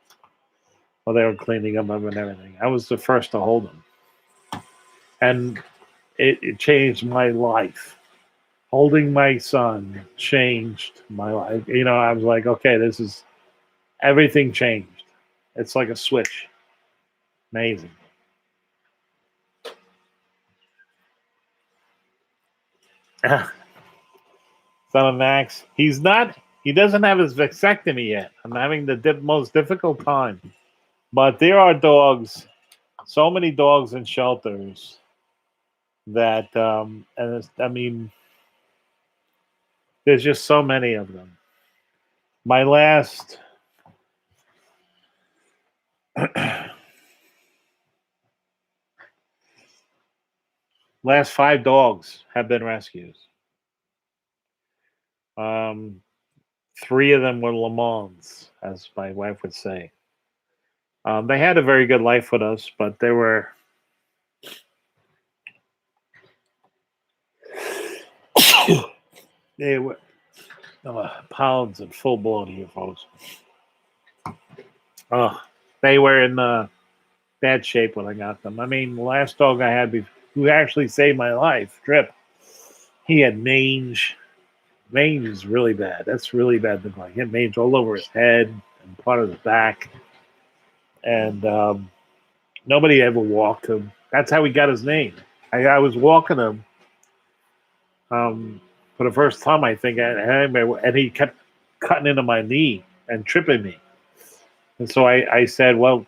While they were cleaning him up and everything, I was the first to hold him, and it changed my life. Holding my son changed my life. I was like, okay, this is everything changed. It's like a switch. Amazing. Son of Max, he doesn't have his vasectomy yet. I'm having the most difficult time. But there are dogs, so many dogs in shelters that, there's just so many of them. My last 5 dogs have been rescues. 3 of them were Le Mans, as my wife would say. They had a very good life with us, but they were pounds and full blown here, folks. They were in bad shape when I got them. The last dog I had, who actually saved my life, Drip, he had mange. Mange is really bad. That's really bad. He had mange all over his head and part of the back. And nobody ever walked him. That's how he got his name. I was walking him for the first time, I think, and he kept cutting into my knee and tripping me. And so I said, well,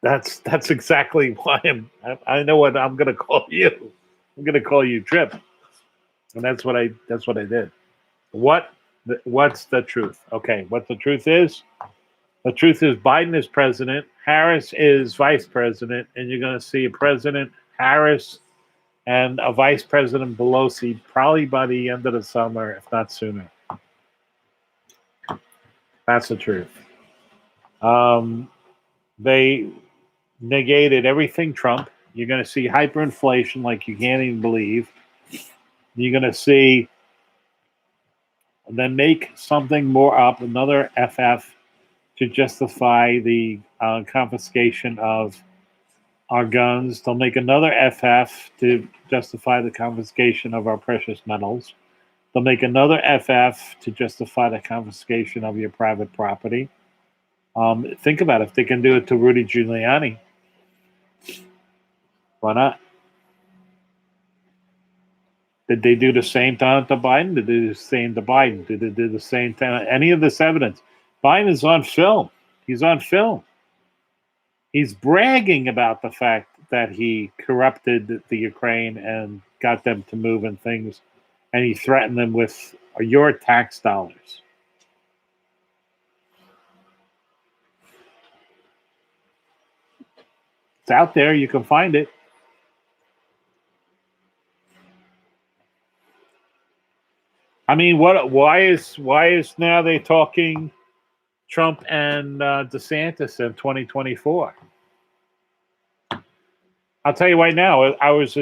that's exactly why I know what I'm going to call you. I'm going to call you Trip. And that's what I did. What's the truth? Okay, what the truth is? The truth is Biden is president, Harris is vice president, and you're going to see President Harris and a Vice President Pelosi probably by the end of the summer, if not sooner. That's the truth. They negated everything Trump. You're going to see hyperinflation like you can't even believe. You're going to see them make something more up, another FF, to justify the confiscation of our guns. They'll make another FF to justify the confiscation of our precious metals. They'll make another FF to justify the confiscation of your private property. Think about it. If they can do it to Rudy Giuliani, why not? Did they do the same time to Biden? Did they do the same to Biden? Did they do the same time? Any of this evidence? Biden is on film. He's on film. He's bragging about the fact that he corrupted the Ukraine and got them to move and things, and he threatened them with your tax dollars. It's out there. You can find it. I mean, why is now they talking Trump and DeSantis in 2024? I'll tell you right now, I was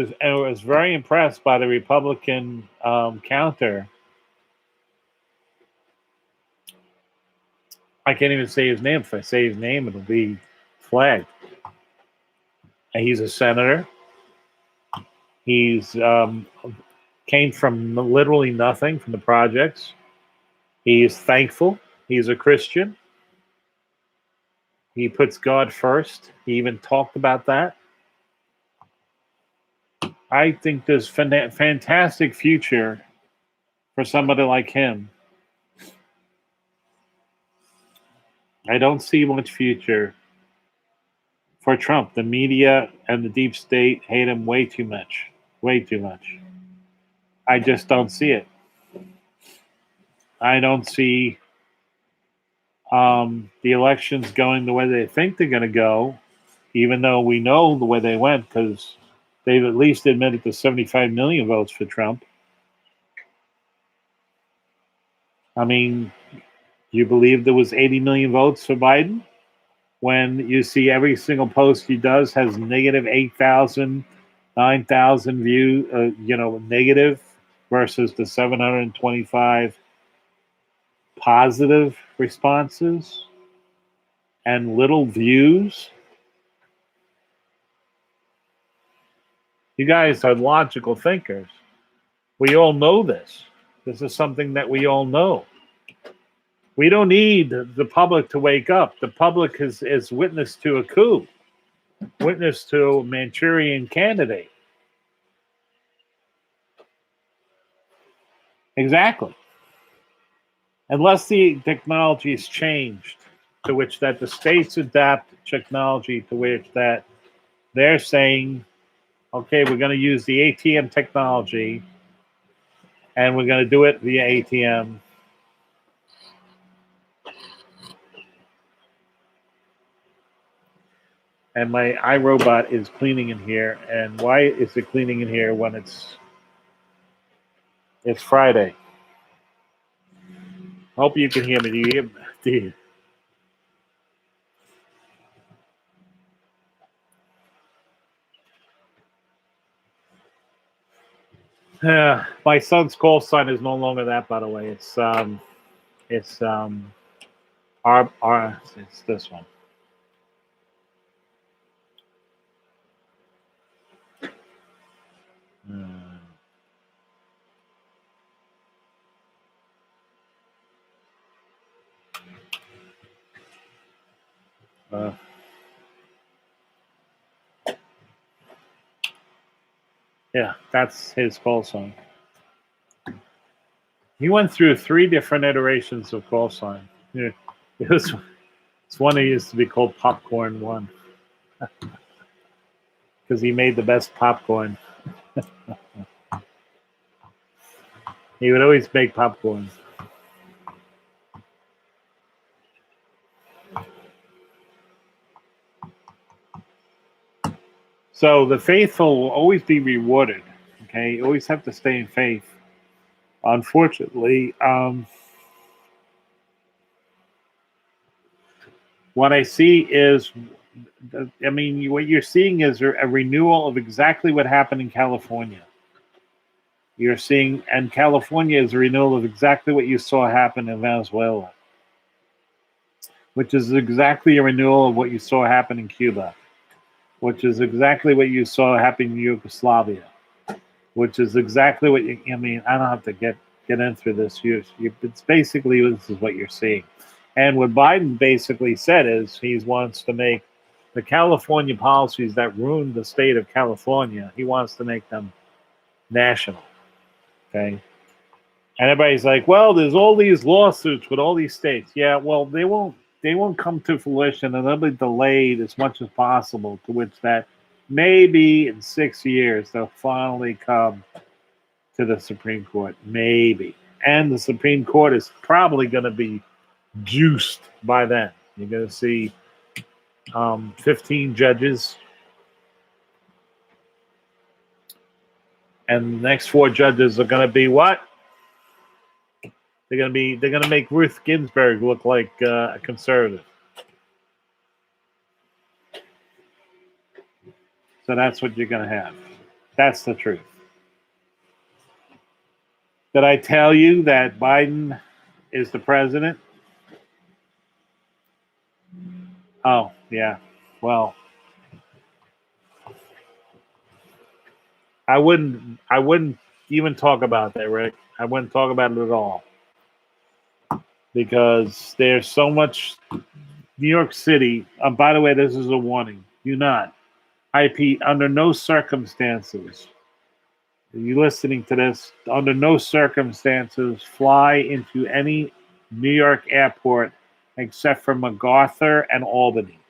very impressed by the Republican counter. I can't even say his name. If I say his name, it'll be flagged. And he's a senator. He's came from literally nothing, from the projects. He is thankful. He's a Christian. He puts God first. He even talked about that. I think there's fantastic future for somebody like him. I don't see much future for Trump. The media and the deep state hate him way too much. Way too much. I just don't see it. I don't see the elections going the way they think they're going to go, even though we know the way they went because they've at least admitted to 75 million votes for Trump. I mean, you believe there was 80 million votes for Biden? When you see every single post he does has negative 8,000, 9,000 views, negative versus the 725 positive responses and little views. You guys are logical thinkers. We all know this. This is something that we all know. We don't need the public to wake up. The public is witness to a coup, witness to a Manchurian candidate. Exactly. Unless the technology is changed, to which that the states adapt technology to which that they're saying, okay, we're going to use the ATM technology and we're going to do it via ATM. And my iRobot is cleaning in here. And why is it cleaning in here when it's Friday? Hope you can hear me. Do you hear me? My son's call sign is no longer that, by the way. It's it's this one. Yeah, that's his call sign. He went through 3 different iterations of call sign. Yeah, it's one that used to be called Popcorn 1 because he made the best popcorn. He would always make popcorn. So the faithful will always be rewarded. Okay, you always have to stay in faith. Unfortunately, what I see is, I mean, what you're seeing is a renewal of exactly what happened in California. You're seeing, and California is a renewal of exactly what you saw happen in Venezuela, which is exactly a renewal of what you saw happen in Cuba, which is exactly what you saw happen in Yugoslavia, which is exactly what you, I mean, I don't have to get into this. It's basically, this is what you're seeing. And what Biden basically said is he wants to make the California policies that ruined the state of California, he wants to make them national. Okay. And everybody's like, well, there's all these lawsuits with all these states. Yeah, well, they won't come to fruition, and they'll be delayed as much as possible, to which that maybe in 6 years they'll finally come to the Supreme Court. Maybe. And the Supreme Court is probably going to be juiced by then. You're going to see 15 judges, and the next 4 judges are going to be what? They're going to make Ruth Ginsburg look like a conservative. So that's what you're going to have. That's the truth. Did I tell you that Biden is the president? Oh, yeah. Well, I wouldn't even talk about that, Rick. I wouldn't talk about it at all. Because there's so much New York City. By the way, this is a warning. Do not, IP, under no circumstances, you listening to this, under no circumstances fly into any New York airport except for MacArthur and Albany.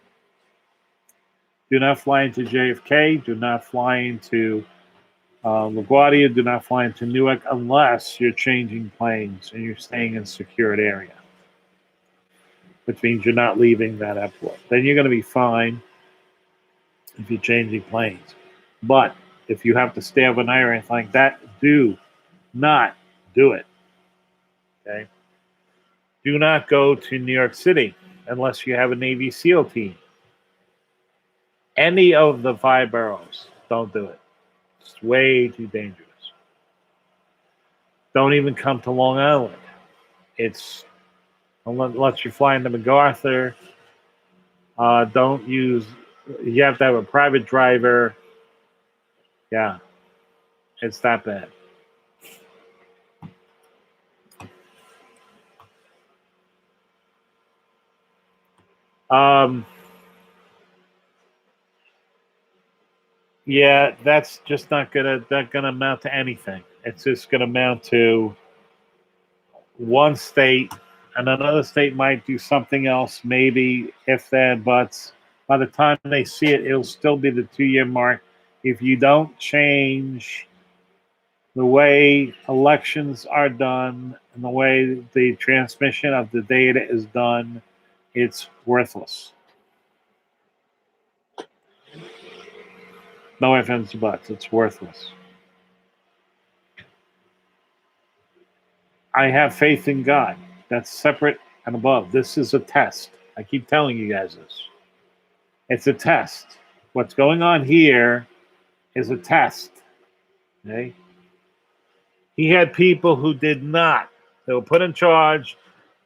Do not fly into JFK. Do not fly into LaGuardia. Do not fly into Newark unless you're changing planes and you're staying in a secured area, which means you're not leaving that airport. Then you're going to be fine if you're changing planes. But if you have to stay overnight or anything like that, do not do it. Okay? Do not go to New York City unless you have a Navy SEAL team. Any of the 5 boroughs, don't do it. It's way too dangerous. Don't even come to Long Island. It's, unless you're flying to MacArthur, don't use, you have to have a private driver. Yeah, it's that bad. Yeah, that's just not gonna amount to anything. It's just gonna amount to one state, and another state might do something else, maybe, if then, buts. By the time they see it, it'll still be the 2-year mark. If you don't change the way elections are done and the way the transmission of the data is done, it's worthless. No ifs, ands, or buts. It's worthless. I have faith in God. That's separate and above. This is a test. I keep telling you guys this. It's a test. What's going on here is a test. Okay? He had people who did not. They were put in charge.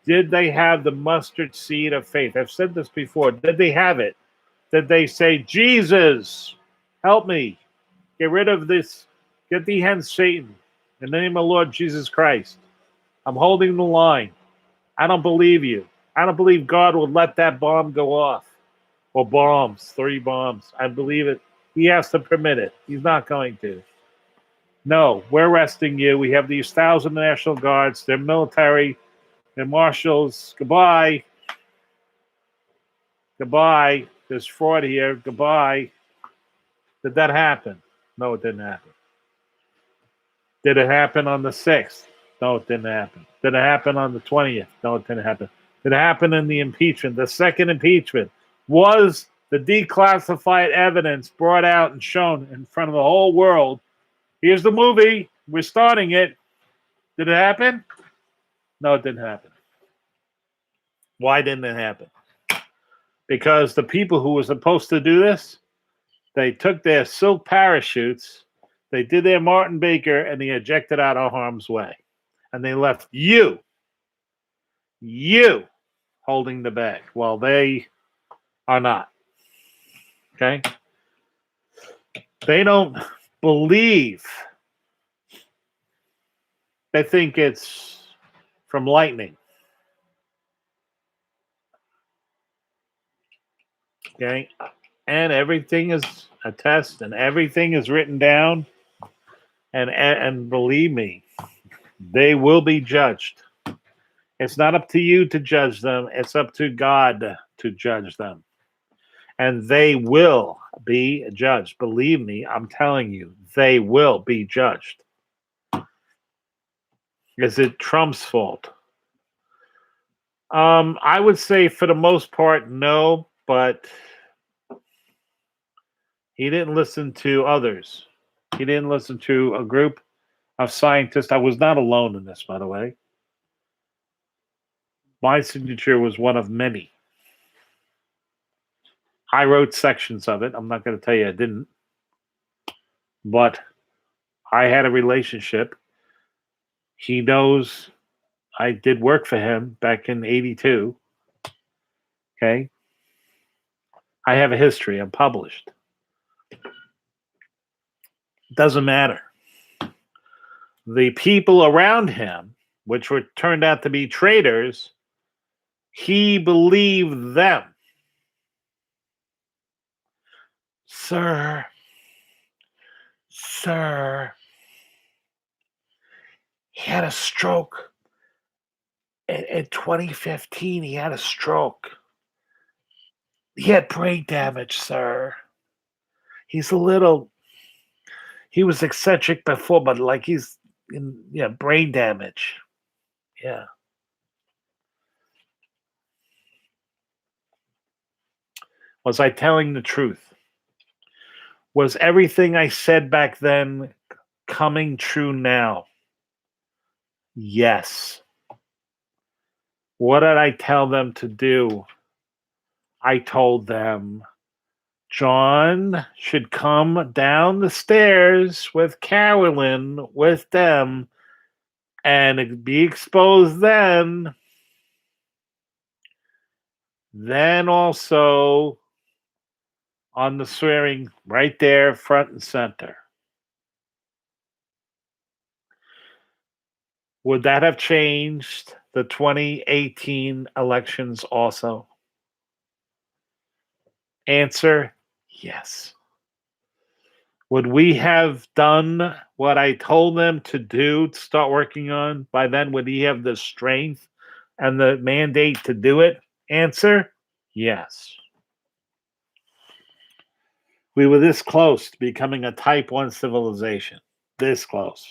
Did they have the mustard seed of faith? I've said this before. Did they have it? Did they say, Jesus, help me. Get rid of this. Get thee hence, Satan. In the name of the Lord Jesus Christ. I'm holding the line. I don't believe you. I don't believe God will let that bomb go off. Or bombs, 3 bombs. I believe it. He has to permit it. He's not going to. No, we're arresting you. We have these 1,000 National Guards. They're military. They're marshals. Goodbye. Goodbye. There's fraud here. Goodbye. Did that happen? No, it didn't happen. Did it happen on the 6th? No, it didn't happen. Did it happen on the 20th? No, it didn't happen. Did it happen in the impeachment? The second impeachment. Was the declassified evidence brought out and shown in front of the whole world. Here's the movie. We're starting it. Did it happen? No, it didn't happen. Why didn't it happen? Because the people who were supposed to do this, they took their silk parachutes, they did their Martin Baker, and they ejected out of harm's way. And they left you holding the bag. Well, they are not. Okay? They don't believe. They think it's from lightning. Okay? And everything is a test, and everything is written down. And believe me, they will be judged. It's not up to you to judge them. It's up to God to judge them. And they will be judged. Believe me, I'm telling you, they will be judged. Is it Trump's fault? I would say for the most part, no, but he didn't listen to others. He didn't listen to a group of scientists. I was not alone in this, by the way. My signature was one of many. I wrote sections of it. I'm not going to tell you I didn't. But I had a relationship. He knows I did work for him back in 82. Okay. I have a history. I'm published. Doesn't matter. The people around him, which were turned out to be traitors, he believed them. Sir, he had a stroke. In 2015, he had a stroke. He had brain damage, sir. He was eccentric before, but like he's in brain damage. Yeah. Was I telling the truth? Was everything I said back then coming true now? Yes. What did I tell them to do? I told them John should come down the stairs with Carolyn with them and be exposed then. Then also on the swearing right there, front and center. Would that have changed the 2018 elections also? Answer, yes. Would we have done what I told them to do, to start working on? By then, would he have the strength and the mandate to do it? Answer, yes. We were this close to becoming a type 1 civilization. This close.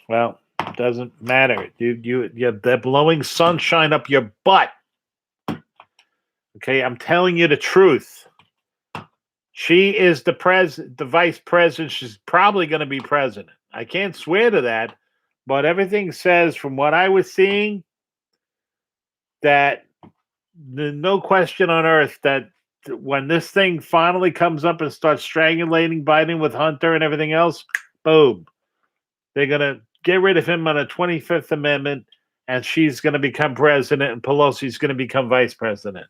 Well, it doesn't matter. They're blowing sunshine up your butt. Okay, I'm telling you the truth. She is the vice president. She's probably going to be president. I can't swear to that, but everything says from what I was seeing that no question on earth that when this thing finally comes up and starts strangulating Biden with Hunter and everything else, boom. They're going to get rid of him on a 25th Amendment, and she's going to become president, and Pelosi's going to become vice president.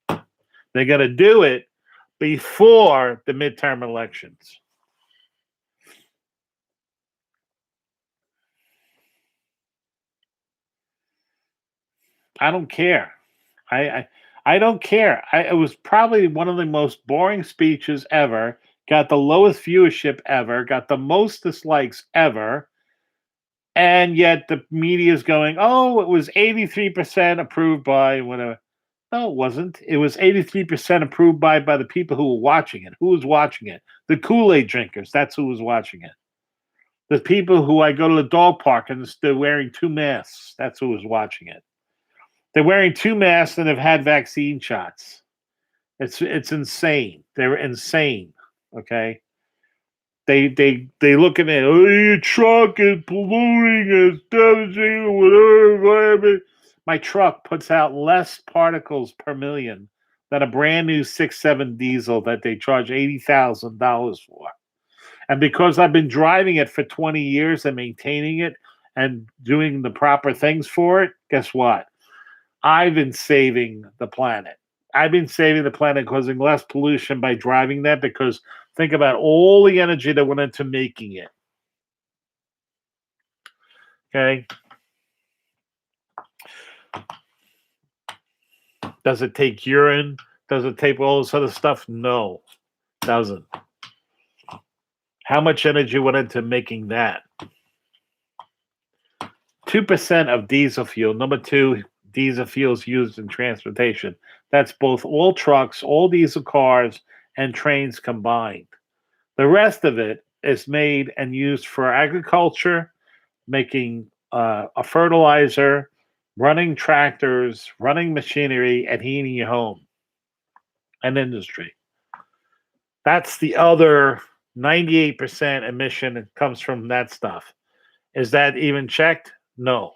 They're going to do it before the midterm elections. I don't care. I don't care. It was probably one of the most boring speeches ever, got the lowest viewership ever, got the most dislikes ever, and yet the media is going, oh, it was 83% approved by whatever. No, it wasn't. It was 83% approved by the people who were watching it. Who was watching it? The Kool-Aid drinkers. That's who was watching it. The people who I go to the dog park and they're wearing 2 masks. That's who was watching it. They're wearing 2 masks and have had vaccine shots. It's insane. They're insane. Okay. They look at it. Oh, your truck is polluting. It's devastating. Whatever environment. My truck puts out less particles per million than a brand new 6.7 diesel that they charge $80,000 for. And because I've been driving it for 20 years and maintaining it and doing the proper things for it, guess what? I've been saving the planet. I've been saving the planet, causing less pollution by driving that, because think about all the energy that went into making it. Okay. Does it take urine? Does it take all this other stuff? No, it doesn't. How much energy went into making that? 2% of diesel fuel. Number 2, diesel fuels used in transportation. That's both all trucks, all diesel cars, and trains combined. The rest of it is made and used for agriculture, making a fertilizer, running tractors, running machinery, and heating your home and industry. That's the other 98% emission comes from that stuff. Is that even checked? No.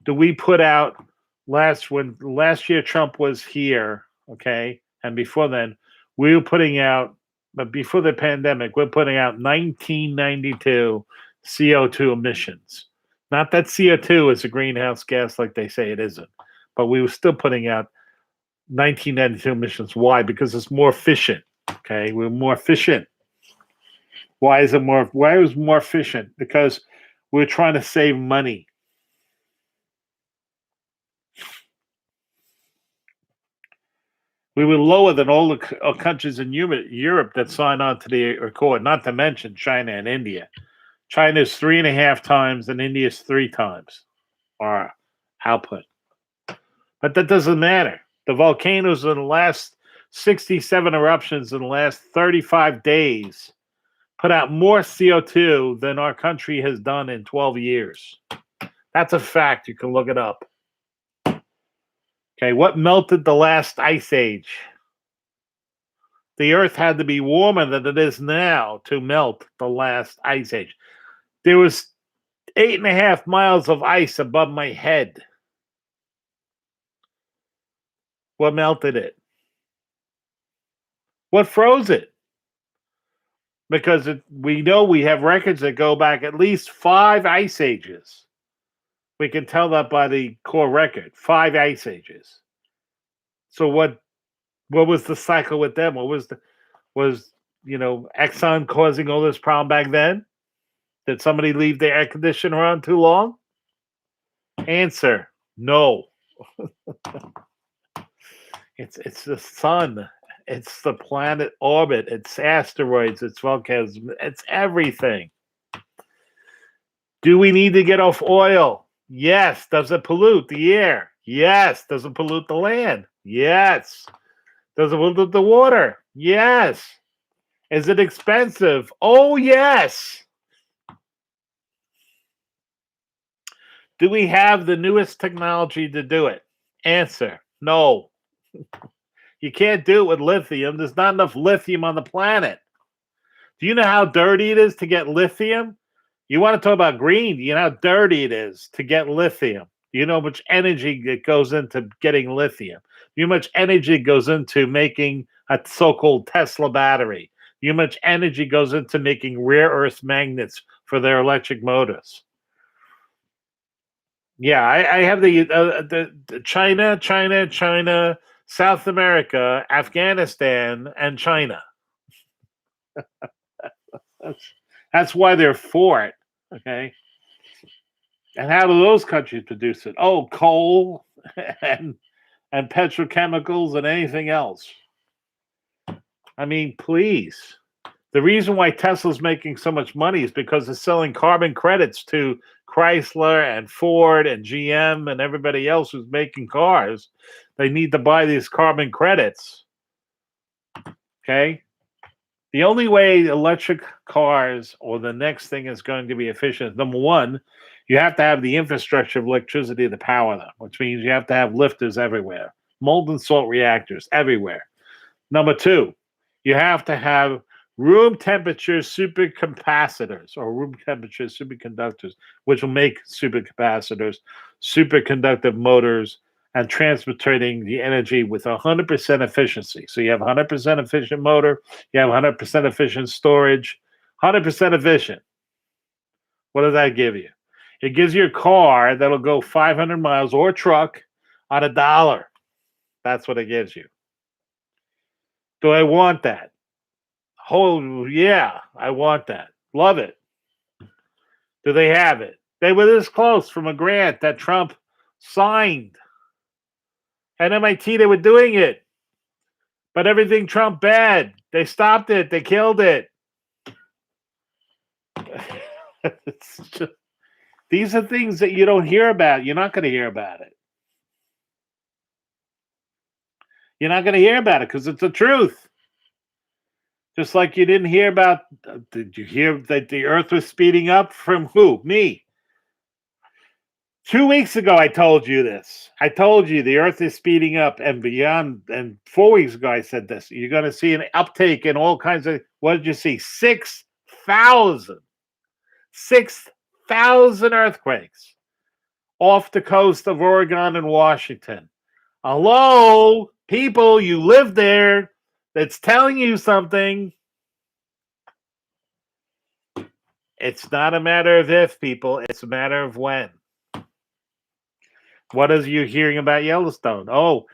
Do we put out last year Trump was here, okay, and before then we were putting out, but before the pandemic, we're putting out 1992 CO2 emissions. Not that CO2 is a greenhouse gas like they say it isn't, but we were still putting out 1992 emissions. Why? Because it's more efficient. Okay, we're more efficient. Why is it more? Why is it more efficient? Because we're trying to save money. We were lower than all the countries in Europe that signed on to the accord, not to mention China and India. China is 3.5 times and India is 3 times our output. But that doesn't matter. The volcanoes in the last 67 eruptions in the last 35 days put out more CO2 than our country has done in 12 years. That's a fact. You can look it up. Okay, what melted the last ice age? The Earth had to be warmer than it is now to melt the last ice age. There was 8.5 miles of ice above my head. What melted it? What froze it? Because we know we have records that go back at least 5 ice ages. We can tell that by the core record, 5 ice ages. So what was the cycle with them? Was Exxon causing all this problem back then? Did somebody leave the air conditioner on too long? Answer: no. It's the sun. It's the planet orbit. It's asteroids. It's volcanoes. It's everything. Do we need to get off oil? Yes. Does it pollute the air? Yes. Does it pollute the land? Yes. Does it pollute the water? Yes. Is it expensive? Oh, yes. Do we have the newest technology to do it? Answer: no. You can't do it with lithium. There's not enough lithium on the planet. Do you know how dirty it is to get lithium? You want to talk about green? Do you know how dirty it is to get lithium? Do you know how much energy that goes into getting lithium? Do you know how much energy goes into making a so-called Tesla battery? Do you know how much energy goes into making rare earth magnets for their electric motors? Yeah, I have the China, South America, Afghanistan, and China. That's why they're for it. Okay. And how do those countries produce it? Oh, coal and petrochemicals and anything else. I mean, please. The reason why Tesla's making so much money is because it's selling carbon credits to Chrysler and Ford and GM and everybody else who's making cars. They need to buy these carbon credits. Okay? The only way electric cars or the next thing is going to be efficient, number one, you have to have the infrastructure of electricity to power them, which means you have to have lifters everywhere, molten salt reactors everywhere. Number two, you have to have room temperature supercapacitors or room temperature superconductors, which will make supercapacitors, superconductive motors, and transmitting the energy with 100% efficiency. So you have 100% efficient motor, you have 100% efficient storage, 100% efficient. What does that give you? It gives you a car that'll go 500 miles or a truck on $1. That's what it gives you. Do I want that? Oh, yeah, I want that. Love it. Do they have it? They were this close from a grant that Trump signed. At MIT, they were doing it. But everything Trump bad. They stopped it. They killed it. It's just, these are things that you don't hear about. You're not going to hear about it. You're not going to hear about it because it's the truth. Just like you didn't hear about, did you hear that the earth was speeding up from who? Me. 2 weeks ago, I told you this. I told you the earth is speeding up and beyond. And 4 weeks ago, I said this. You're going to see an uptake in all kinds of, what did you see? 6,000 earthquakes off the coast of Oregon and Washington. Hello, people, you live there. That's telling you something. It's not a matter of if, people. It's a matter of when. What is you hearing about Yellowstone? Oh,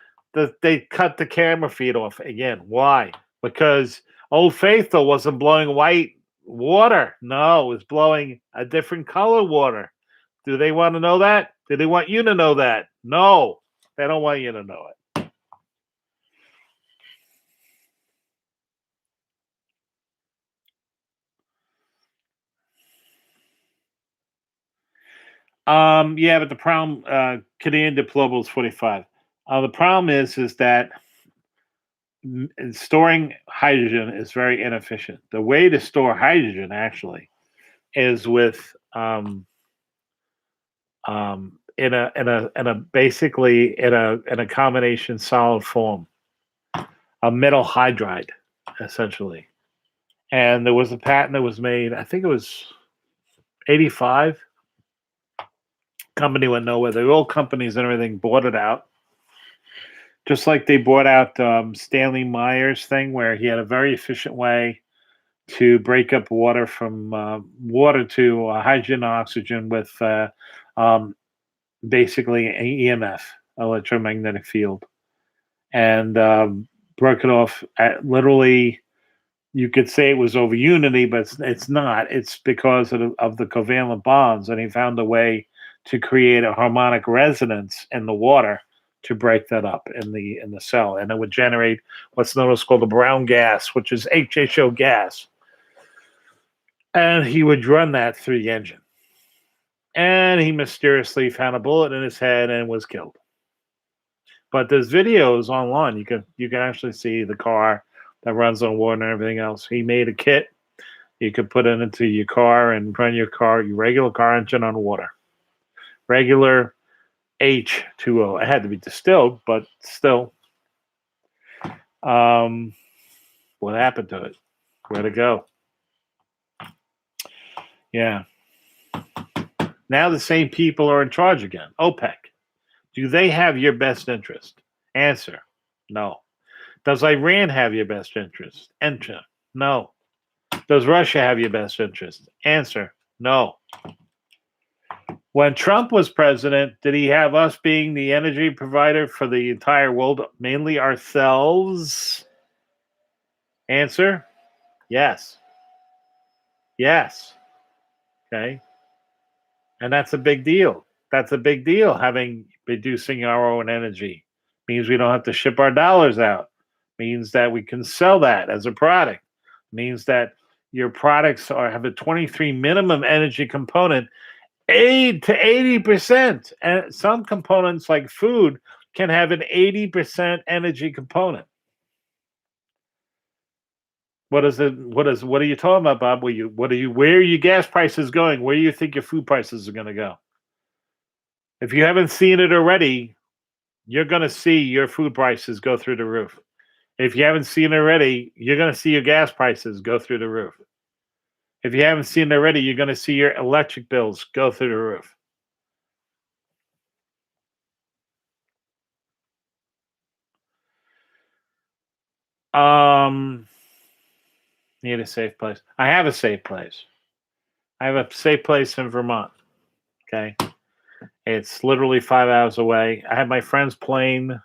they cut the camera feed off again. Why? Because Old Faithful wasn't blowing white water. No, it was blowing a different color water. Do they want to know that? Do they want you to know that? No, they don't want you to know it. Yeah, but the problem, Canadian Deplorables 45. The problem is that storing hydrogen is very inefficient. The way to store hydrogen actually is with in a basically in a combination solid form, a metal hydride, essentially. And there was a patent that was made, I think it was 85. Company went nowhere. The oil companies and everything bought it out. Just like they bought out Stanley Meyer's thing, where he had a very efficient way to break up water from water to hydrogen and oxygen with basically an EMF, electromagnetic field, and broke it off at literally. You could say it was over unity, but it's not. It's because of the covalent bonds, and he found a way to create a harmonic resonance in the water to break that up in the cell, and it would generate what's known as called the brown gas, which is HHO gas. And he would run that through the engine, and he mysteriously found a bullet in his head and was killed. But there's videos online. You can actually see the car that runs on water and everything else. He made a kit. You could put it into your car and run your regular car engine on water. Regular H2O. It had to be distilled, but still. What happened to it? Where'd it go? Yeah. Now the same people are in charge again. OPEC. Do they have your best interest? Answer, no. Does Iran have your best interest? Answer, no. Does Russia have your best interest? Answer, no. When Trump was president, did he have us being the energy provider for the entire world, mainly ourselves? Answer, yes. Yes. Okay. And that's a big deal. That's a big deal, reducing our own energy. Means we don't have to ship our dollars out. Means that we can sell that as a product. Means that your products have a 23 minimum energy component, 8 to 80%. And some components like food can have an 80% energy component. What is it? What are you talking about, Bob? Where are your gas prices going? Where do you think your food prices are going to go? If you haven't seen it already, you're going to see your food prices go through the roof. If you haven't seen it already, you're going to see your gas prices go through the roof. If you haven't seen it already, you're going to see your electric bills go through the roof. Need a safe place. I have a safe place. I have a safe place in Vermont. Okay. It's literally 5 hours away. I have my friend's plane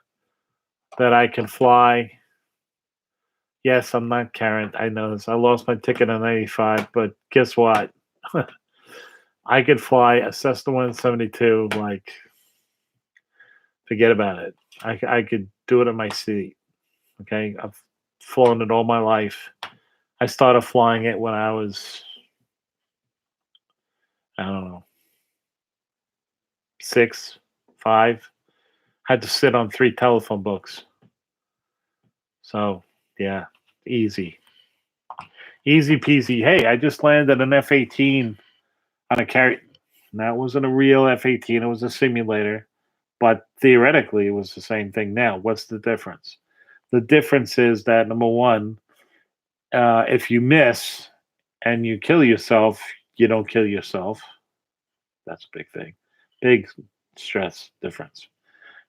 that I can fly. Yes, I'm not Karen. I know this. I lost my ticket on 95, but guess what? I could fly a Cessna 172. Like, forget about it. I could do it in my seat. Okay. I've flown it all my life. I started flying it when I was, I don't know, 6, 5. Had to sit on 3 telephone books. So, yeah, easy. Easy peasy. Hey, I just landed an F-18 on a carry. That wasn't a real F-18. It was a simulator. But theoretically, it was the same thing now. What's the difference? The difference is that, number one, if you miss and you kill yourself, you don't kill yourself. That's a big thing. Big stress difference,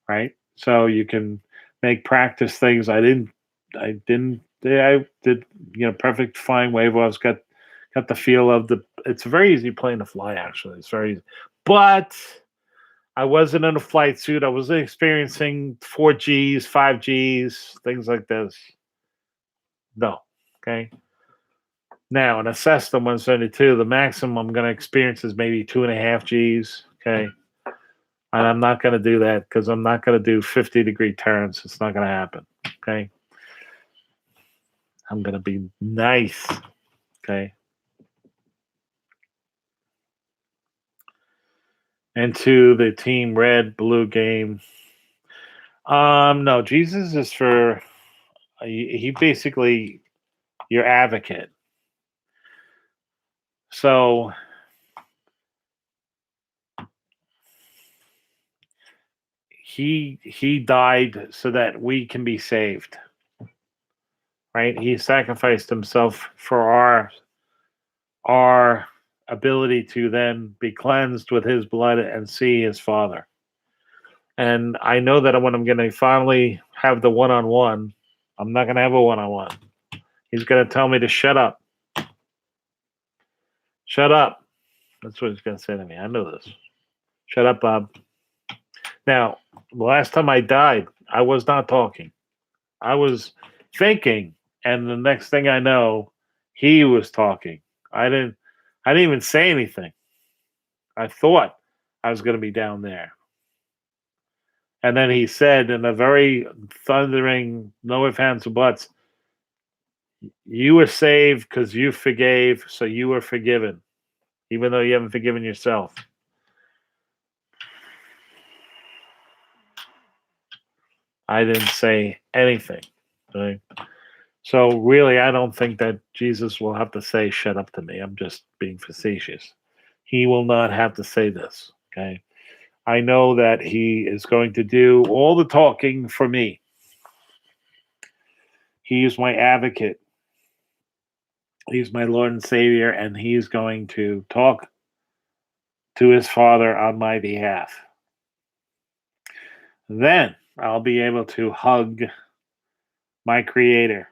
right? So you can make practice things. I did, perfect flying wave. I got the feel of it's a very easy plane to fly, actually. It's very easy. But I wasn't in a flight suit. I was experiencing 4Gs, 5Gs, things like this. No. Okay. Now, in a Cessna 172, the maximum I'm going to experience is maybe 2.5 Gs. Okay. And I'm not going to do that because I'm not going to do 50-degree turns. It's not going to happen. Okay. I'm going to be nice. Okay. Into the team red blue game. No, Jesus is for he basically your advocate. So he died so that we can be saved. Right? He sacrificed himself for our ability to then be cleansed with his blood and see his Father. And I know that when I'm going to finally have the one-on-one, I'm not going to have a one-on-one. He's going to tell me to shut up. Shut up. That's what he's going to say to me. I know this. Shut up, Bob. Now, the last time I died, I was not talking. I was thinking, and the next thing I know, he was talking. I didn't even say anything. I thought I was going to be down there. And then he said in a very thundering, no ifs, ands, or buts, you were saved because you forgave, so you were forgiven, even though you haven't forgiven yourself. I didn't say anything. Right? So really, I don't think that Jesus will have to say, shut up to me. I'm just being facetious. He will not have to say this. Okay. I know that he is going to do all the talking for me. He is my advocate. He's my Lord and Savior, and he's going to talk to his Father on my behalf. Then I'll be able to hug my Creator,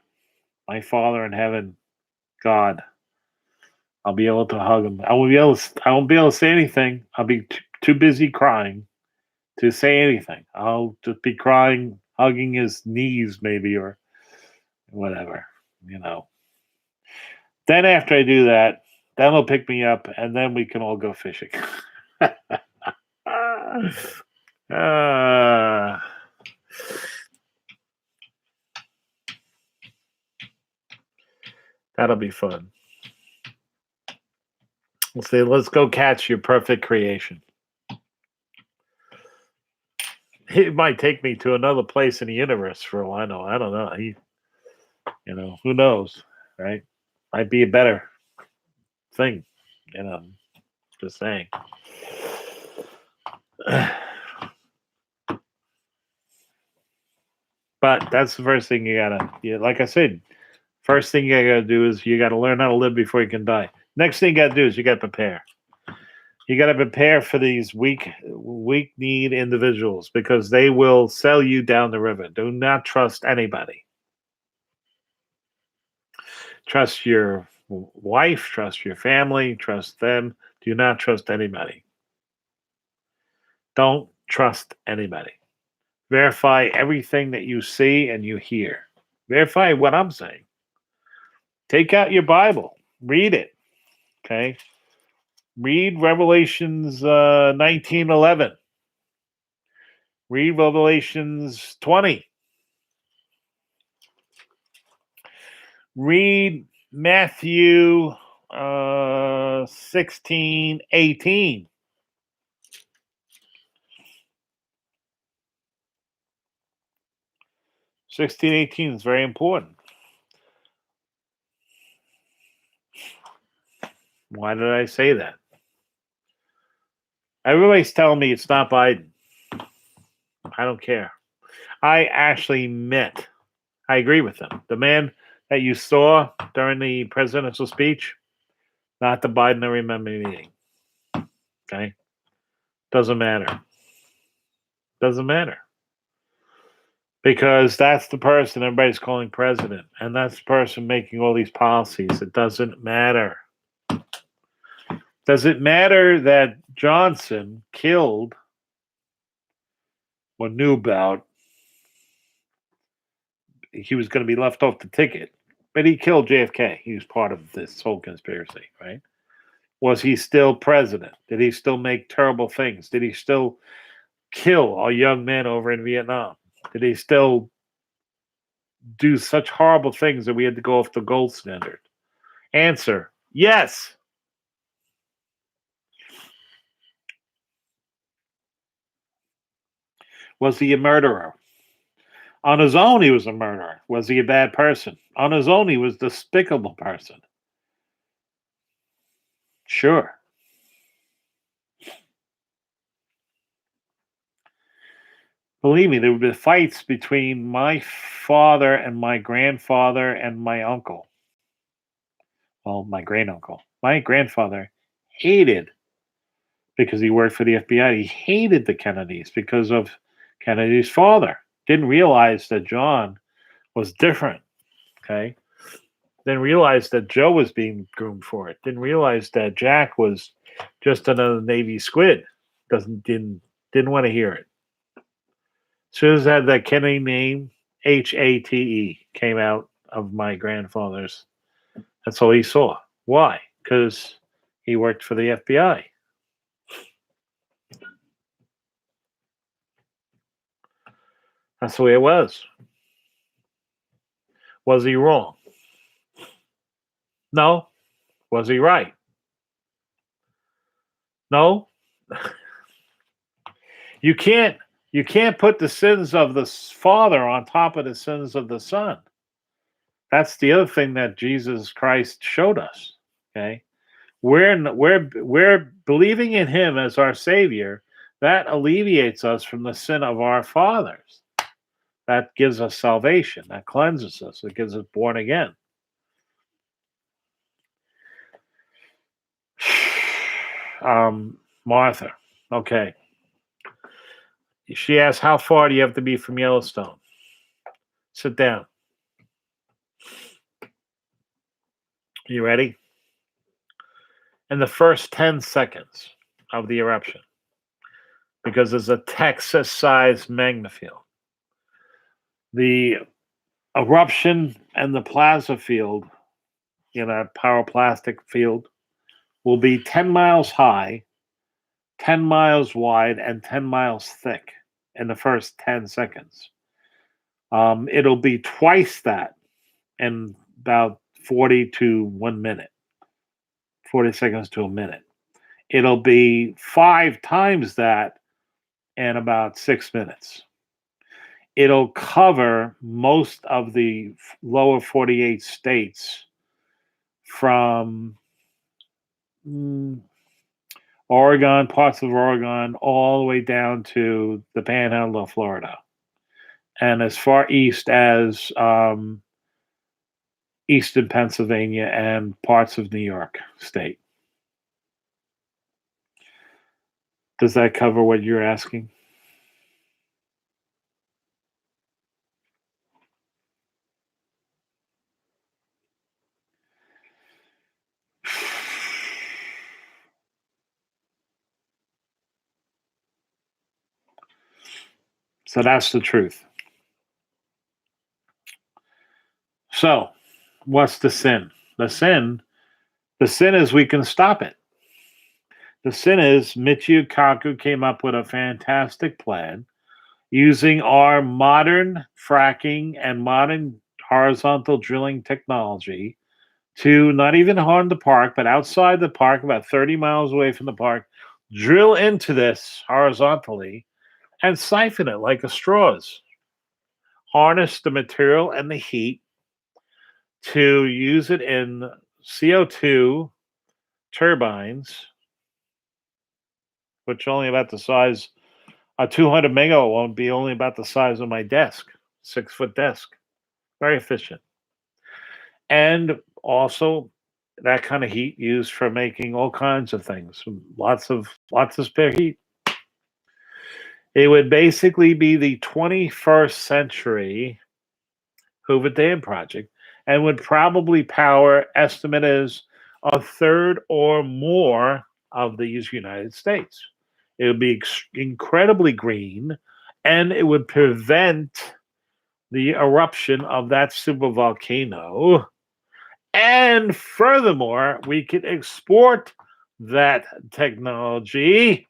my Father in heaven, God. I'll be able to hug him. I won't be able to say anything. I'll be too busy crying to say anything. I'll just be crying, hugging his knees, maybe, or whatever, Then after I do that, then he'll pick me up, and then we can all go fishing. That'll be fun. Let's say, let's go catch your perfect creation. It might take me to another place in the universe for all I know. I don't know. Who knows? right? Might be a better thing, just saying. But that's the first thing like I said, first thing you gotta do is you gotta learn how to live before you can die. Next thing you gotta do is you gotta prepare. You gotta prepare for these weak need individuals because they will sell you down the river. Do not trust anybody. Trust your wife, trust your family, trust them. Do not trust anybody. Don't trust anybody. Verify everything that you see and you hear. Verify what I'm saying. Take out your Bible, read it. Okay, read Revelations 19:11. Read Revelations 20. Read Matthew 16:18. 16:18 is very important. Why did I say that? Everybody's telling me it's not Biden. I don't care. I actually met, I agree with them. The man that you saw during the presidential speech, not the Biden I remember meeting. Okay? Doesn't matter. Doesn't matter. Because that's the person everybody's calling president, and that's the person making all these policies. It doesn't matter. Does it matter that Johnson killed or knew about? He was going to be left off the ticket, but he killed JFK. He was part of this whole conspiracy, right? Was he still president? Did he still make terrible things? Did he still kill a young man over in Vietnam? Did he still do such horrible things that we had to go off the gold standard? Answer: yes. Was he a murderer? On his own, he was a murderer. Was he a bad person? On his own, he was a despicable person. Sure. Believe me, there would be fights between my father and my grandfather and my uncle. Well, my great uncle. My grandfather hated, because he worked for the FBI, he hated the Kennedys because of Kennedy's father. Didn't realize that John was different. Okay. Didn't realize that Joe was being groomed for it. Didn't realize that Jack was just another Navy squid. Didn't want to hear it. As soon as I had that Kennedy name, HATE, came out of my grandfather's, that's all he saw. Why? Because he worked for the FBI. That's the way it was. Was he wrong? No. Was he right? No. You can't put the sins of the father on top of the sins of the son. That's the other thing that Jesus Christ showed us. Okay, we're believing in Him as our Savior. That alleviates us from the sin of our fathers. That gives us salvation. That cleanses us. It gives us born again. Martha. Okay. She asked, how far do you have to be from Yellowstone? Sit down. You ready? In the first 10 seconds of the eruption, because it's a Texas-sized magma field, the eruption and the plasma field, pyroclastic field, will be 10 miles high, 10 miles wide, and 10 miles thick in the first 10 seconds. It'll be twice that in about 40 to 1 minute, 40 seconds to a minute. It'll be 5 times that in about 6 minutes. It'll cover most of the lower 48 states from Oregon, parts of Oregon, all the way down to the panhandle of Florida, and as far east as eastern Pennsylvania and parts of New York State. Does that cover what you're asking? So that's the truth. So, what's the sin? The sin is we can stop it. The sin is Michio Kaku came up with a fantastic plan using our modern fracking and modern horizontal drilling technology to not even harm the park, but outside the park, about 30 miles away from the park, drill into this horizontally and siphon it like a straws. Harness the material and the heat to use it in CO2 turbines, which only about the size, a 200 megawatt won't be only about the size of my desk, 6-foot desk. Very efficient. And also that kind of heat used for making all kinds of things. Lots of spare heat. It would basically be the 21st century Hoover Dam project and would probably power, estimate is, a third or more of these United States. It would be incredibly green, and it would prevent the eruption of that supervolcano. And furthermore, we could export that technology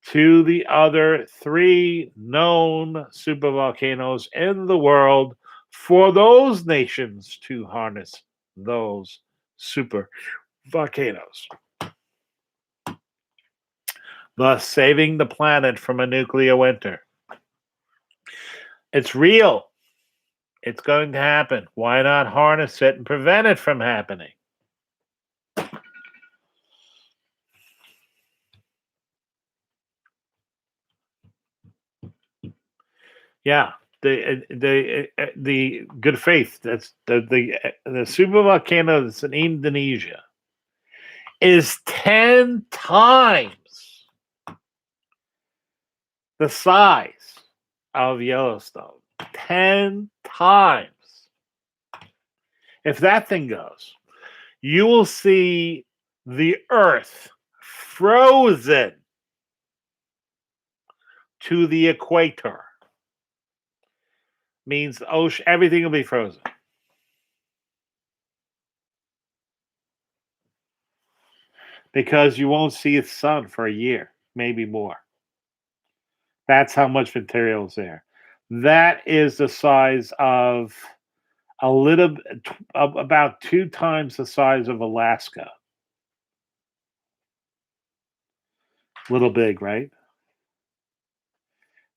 to the other 3 known supervolcanoes in the world for those nations to harness those super volcanoes, thus saving the planet from a nuclear winter. It's real. It's going to happen. Why not harness it and prevent it from happening? Yeah, the good faith. That's the supervolcano that's in Indonesia is 10 times the size of Yellowstone. 10 times. If that thing goes, you will see the Earth frozen to the equator. Means ocean, everything will be frozen. Because you won't see its sun for a year, maybe more. That's how much material is there. That is the size of about 2 times the size of Alaska. Little big, right?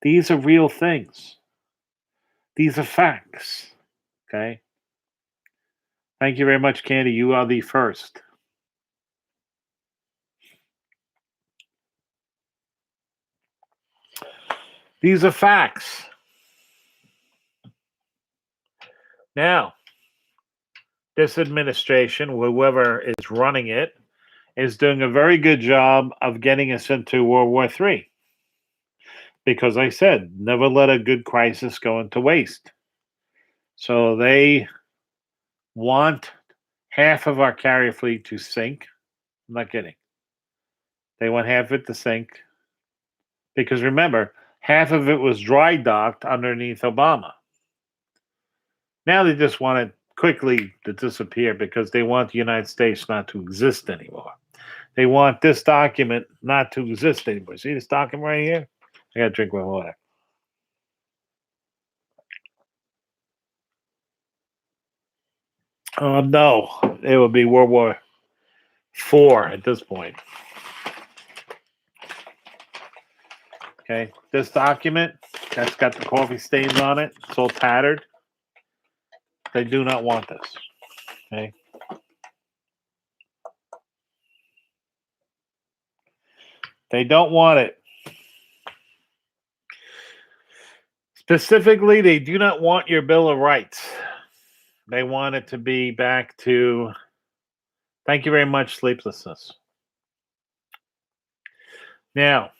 These are real things. These are facts. Okay. Thank you very much, Candy. You are the first. These are facts. Now, this administration, whoever is running it, is doing a very good job of getting us into World War III. Because I said, never let a good crisis go into waste. So they want half of our carrier fleet to sink. I'm not kidding. They want half of it to sink. Because remember, half of it was dry docked underneath Obama. Now they just want it quickly to disappear because they want the United States not to exist anymore. They want this document not to exist anymore. See this document right here? I gotta drink my water. No, it would be World War IV at this point. Okay, this document that's got the coffee stains on it, it's all tattered. They do not want this. Okay. They don't want it. Specifically, they do not want your Bill of Rights. They want it to be back to, thank you very much, sleeplessness. Now,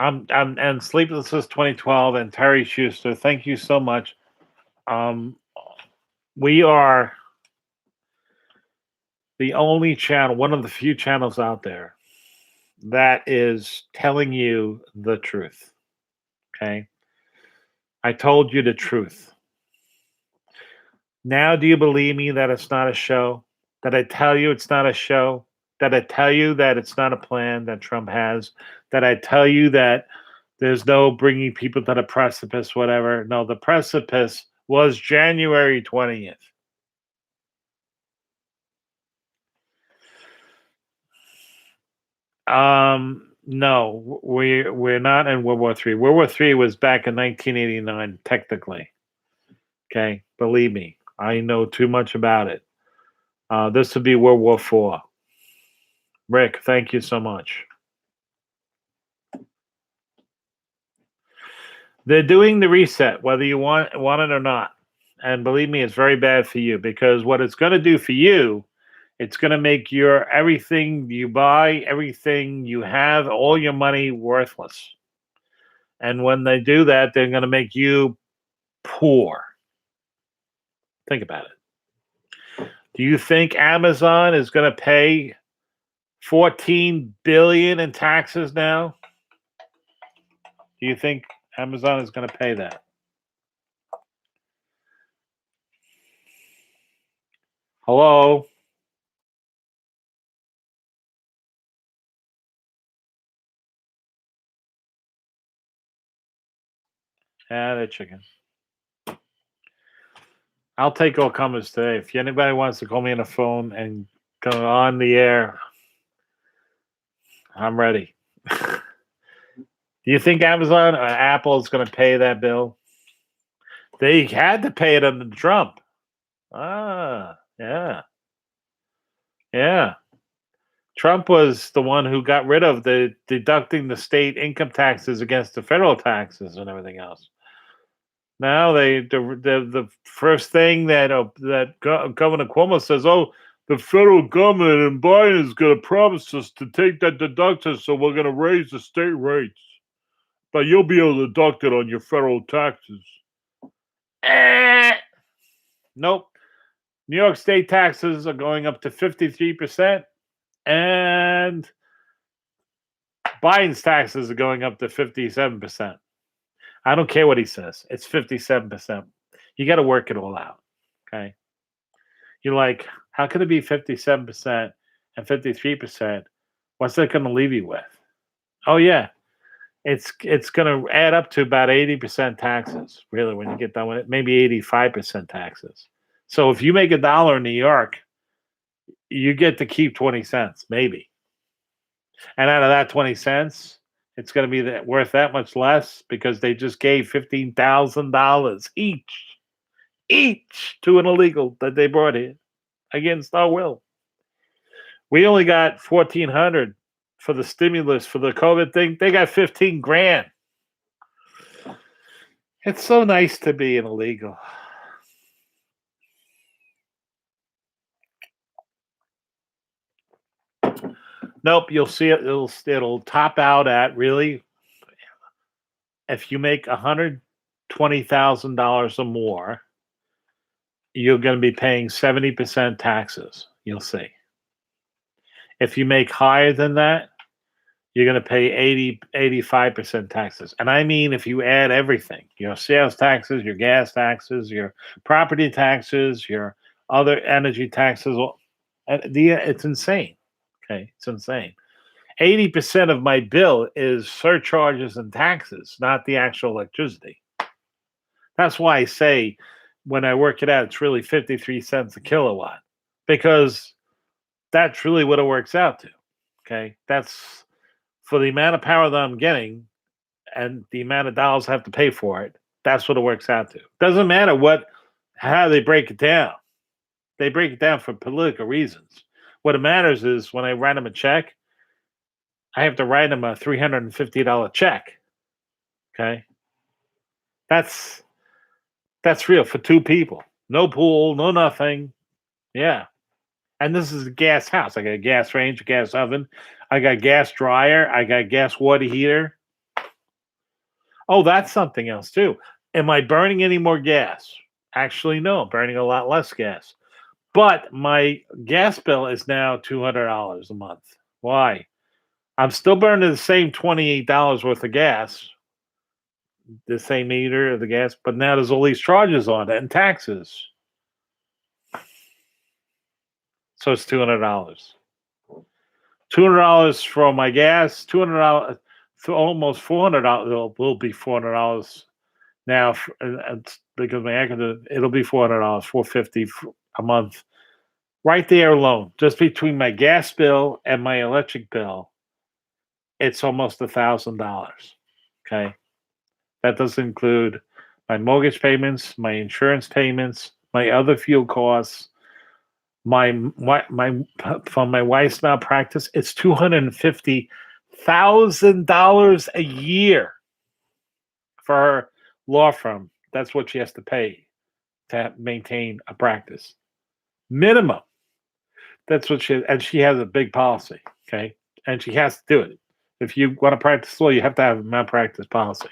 I'm and sleeplessness 2012 and Terry Schuster. Thank you so much. We are the only channel, one of the few channels out there that is telling you the truth. Okay. I told you the truth. Now, do you believe me that it's not a show? That I tell you it's not a show? That I tell you that it's not a plan that Trump has? That I tell you that there's no bringing people to the precipice, whatever? No, the precipice was January 20th. No, we're not in World War III. World War III was back in 1989, technically. Okay, believe me, I know too much about it. This would be World War IV. Rick, thank you so much. They're doing the reset, whether you want it or not. And believe me, it's very bad for you because what it's going to do for you, it's going to make your everything you buy, everything you have, all your money worthless. And when they do that, they're going to make you poor. Think about it. Do you think Amazon is going to pay 14 billion in taxes now? Do you think Amazon is going to pay that? Hello? Yeah, they're chicken. I'll take all comers today. If anybody wants to call me on the phone and go on the air, I'm ready. Do you think Amazon or Apple is going to pay that bill? They had to pay it under Trump. Ah, yeah. Yeah. Trump was the one who got rid of the deducting the state income taxes against the federal taxes and everything else. Now the first thing that Governor Cuomo says, oh, the federal government and Biden is going to promise us to take that deduction, so we're going to raise the state rates, but you'll be able to deduct it on your federal taxes. Nope. New York State taxes are going up to 53%, and Biden's taxes are going up to 57%. I don't care what he says. It's 57%. You got to work it all out. Okay. You're like, how could it be 57% and 53%? What's that going to leave you with? Oh, yeah. It's going to add up to about 80% taxes, really, when you get done with it. Maybe 85% taxes. So if you make $1 in New York, you get to keep 20 cents, maybe. And out of that 20 cents, it's going to be worth that much less because they just gave $15,000 each to an illegal that they brought in against our will. We only got 1,400 for the stimulus for the COVID thing. They got 15 grand. It's so nice to be an illegal. Nope, you'll see it. It'll top out at really. If you make $120,000 or more, you're going to be paying 70% taxes. You'll see. If you make higher than that, you're going to pay 85% taxes. And I mean, if you add everything, your sales taxes, your gas taxes, your property taxes, your other energy taxes, it's insane. Okay. It's insane. 80% of my bill is surcharges and taxes, not the actual electricity. That's why I say when I work it out, it's really 53 cents a kilowatt because That's really what it works out to. Okay, that's for the amount of power that I'm getting and the amount of dollars I have to pay for it. That's what it works out to. Doesn't matter how they break it down. They break it down for political reasons. What it matters is when I write them a check, I have to write them a $350 check. Okay, that's real for two people. No pool, no nothing. Yeah, and this is a gas house. I got a gas range, a gas oven. I got gas dryer. I got gas water heater. Oh, that's something else too. Am I burning any more gas? Actually, no. I'm burning a lot less gas. But my gas bill is now $200 a month. Why? I'm still burning the same $28 worth of gas, the same meter of the gas, but now there's all these charges on it and taxes. So it's $200. $200 for my gas, $200 for almost $400. Will be $400 now because my it'll be $400, $450 a month. Right there alone, just between my gas bill and my electric bill, it's almost $1,000. Okay, that doesn't include my mortgage payments, my insurance payments, my other fuel costs, my from my wife's malpractice. It's $250,000 a year for her law firm. That's what she has to pay to maintain a practice minimum. That's what she has a big policy, okay? And she has to do it. If you want to practice law, you have to have a malpractice policy.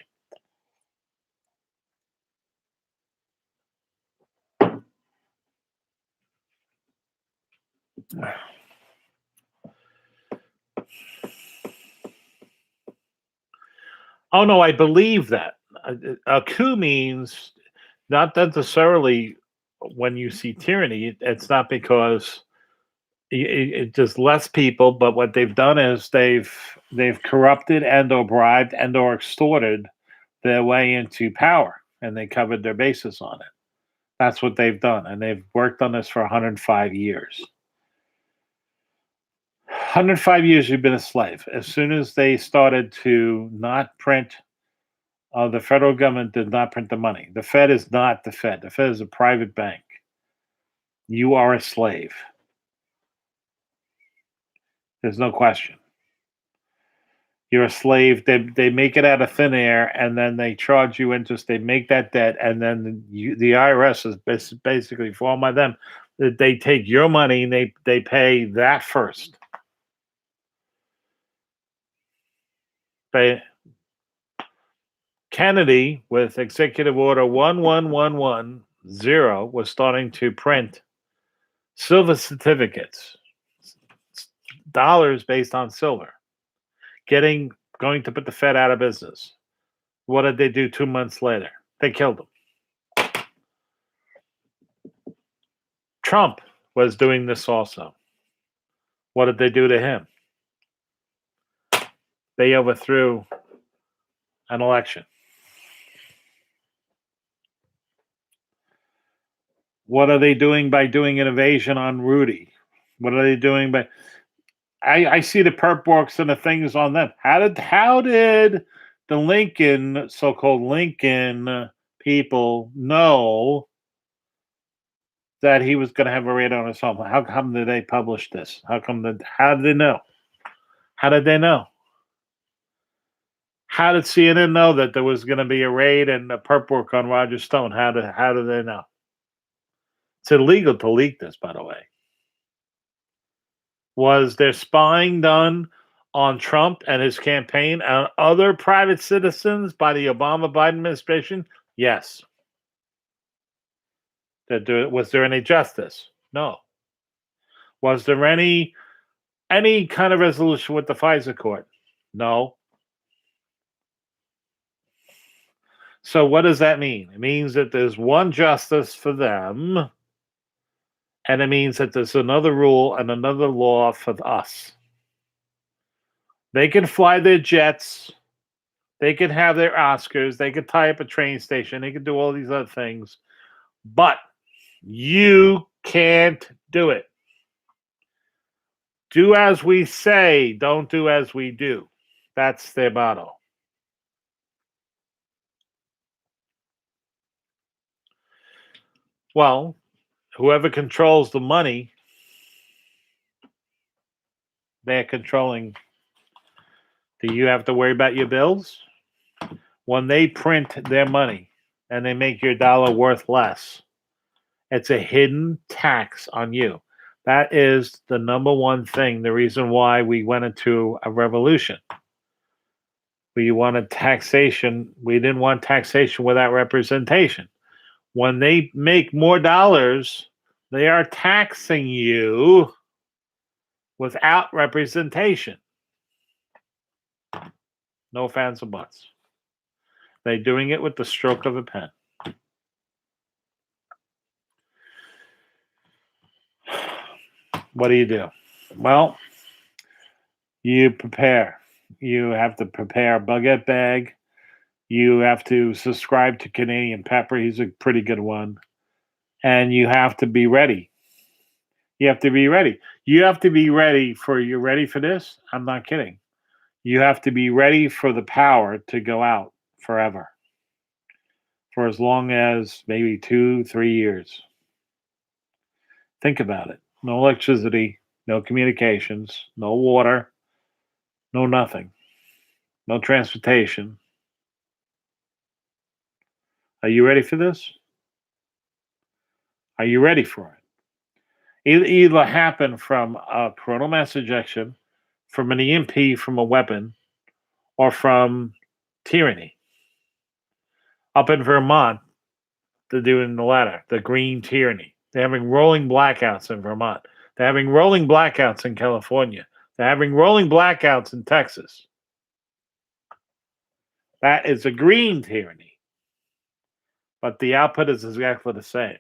Oh no, I believe that. A coup means not necessarily when you see tyranny. It's not because it's just less people, but what they've done is they've corrupted and or bribed and or extorted their way into power, and they covered their bases on it. That's what they've done, and they've worked on this for 105 years. 105 years you've been a slave. As soon as they started to not print, the federal government did not print the money. The Fed is not the Fed. The Fed is a private bank. You are a slave. There's no question. You're a slave. They make it out of thin air, and then they charge you interest. They make that debt, and then the IRS is basically formed by them. They take your money and they pay that first. Kennedy, with Executive Order 11110, was starting to print silver certificates, dollars based on silver, going to put the Fed out of business. What did they do 2 months later? They killed him. Trump was doing this also. What did they do to him? They overthrew an election. What are they doing by doing an invasion on Rudy? What are they doing by? I see the perp works and the things on them. How did the Lincoln, so-called Lincoln people know that he was going to have a raid on his home? How come did they publish this? How did they know? How did they know? How did CNN know that there was going to be a raid and a perp work on Roger Stone? How do they know? It's illegal to leak this, by the way. Was there spying done on Trump and his campaign and other private citizens by the Obama-Biden administration? Yes. Was there any justice? No. Was there any kind of resolution with the FISA court? No. So what does that mean? It means that there's one justice for them, and it means that there's another rule and another law for us. They can fly their jets. They can have their Oscars. They could tie up a train station. They could do all these other things. But you can't do it. Do as we say, don't do as we do. That's their motto. Well, whoever controls the money, they're controlling. Do you have to worry about your bills? When they print their money and they make your dollar worth less, it's a hidden tax on you. That is the number one thing, the reason why we went into a revolution. We wanted taxation. We didn't want taxation without representation. When they make more dollars, they are taxing you without representation. No fans or buts. They're doing it with the stroke of a pen. What do you do? Well, you prepare. You have to prepare a baguette bag. You have to subscribe to Canadian Pepper. He's a pretty good one. And you have to be ready. You have to be ready. You have to be ready for, you're ready for this? I'm not kidding. You have to be ready for the power to go out forever. For as long as maybe 2-3 years. Think about it. No electricity, no communications, no water, no nothing, no transportation. Are you ready for this? Are you ready for it? Either happen from a coronal mass ejection, from an EMP, from a weapon, or from tyranny. Up in Vermont, they're doing the latter, the green tyranny. They're having rolling blackouts in Vermont. They're having rolling blackouts in California. They're having rolling blackouts in Texas. That is a green tyranny. But the output is exactly the same.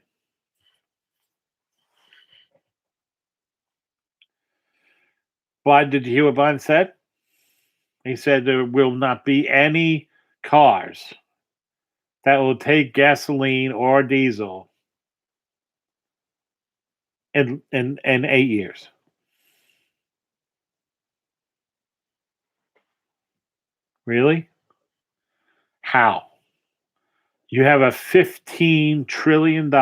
Why did you hear what Biden said? He said there will not be any cars that will take gasoline or diesel in 8 years. Really? How? You have a $15 trillion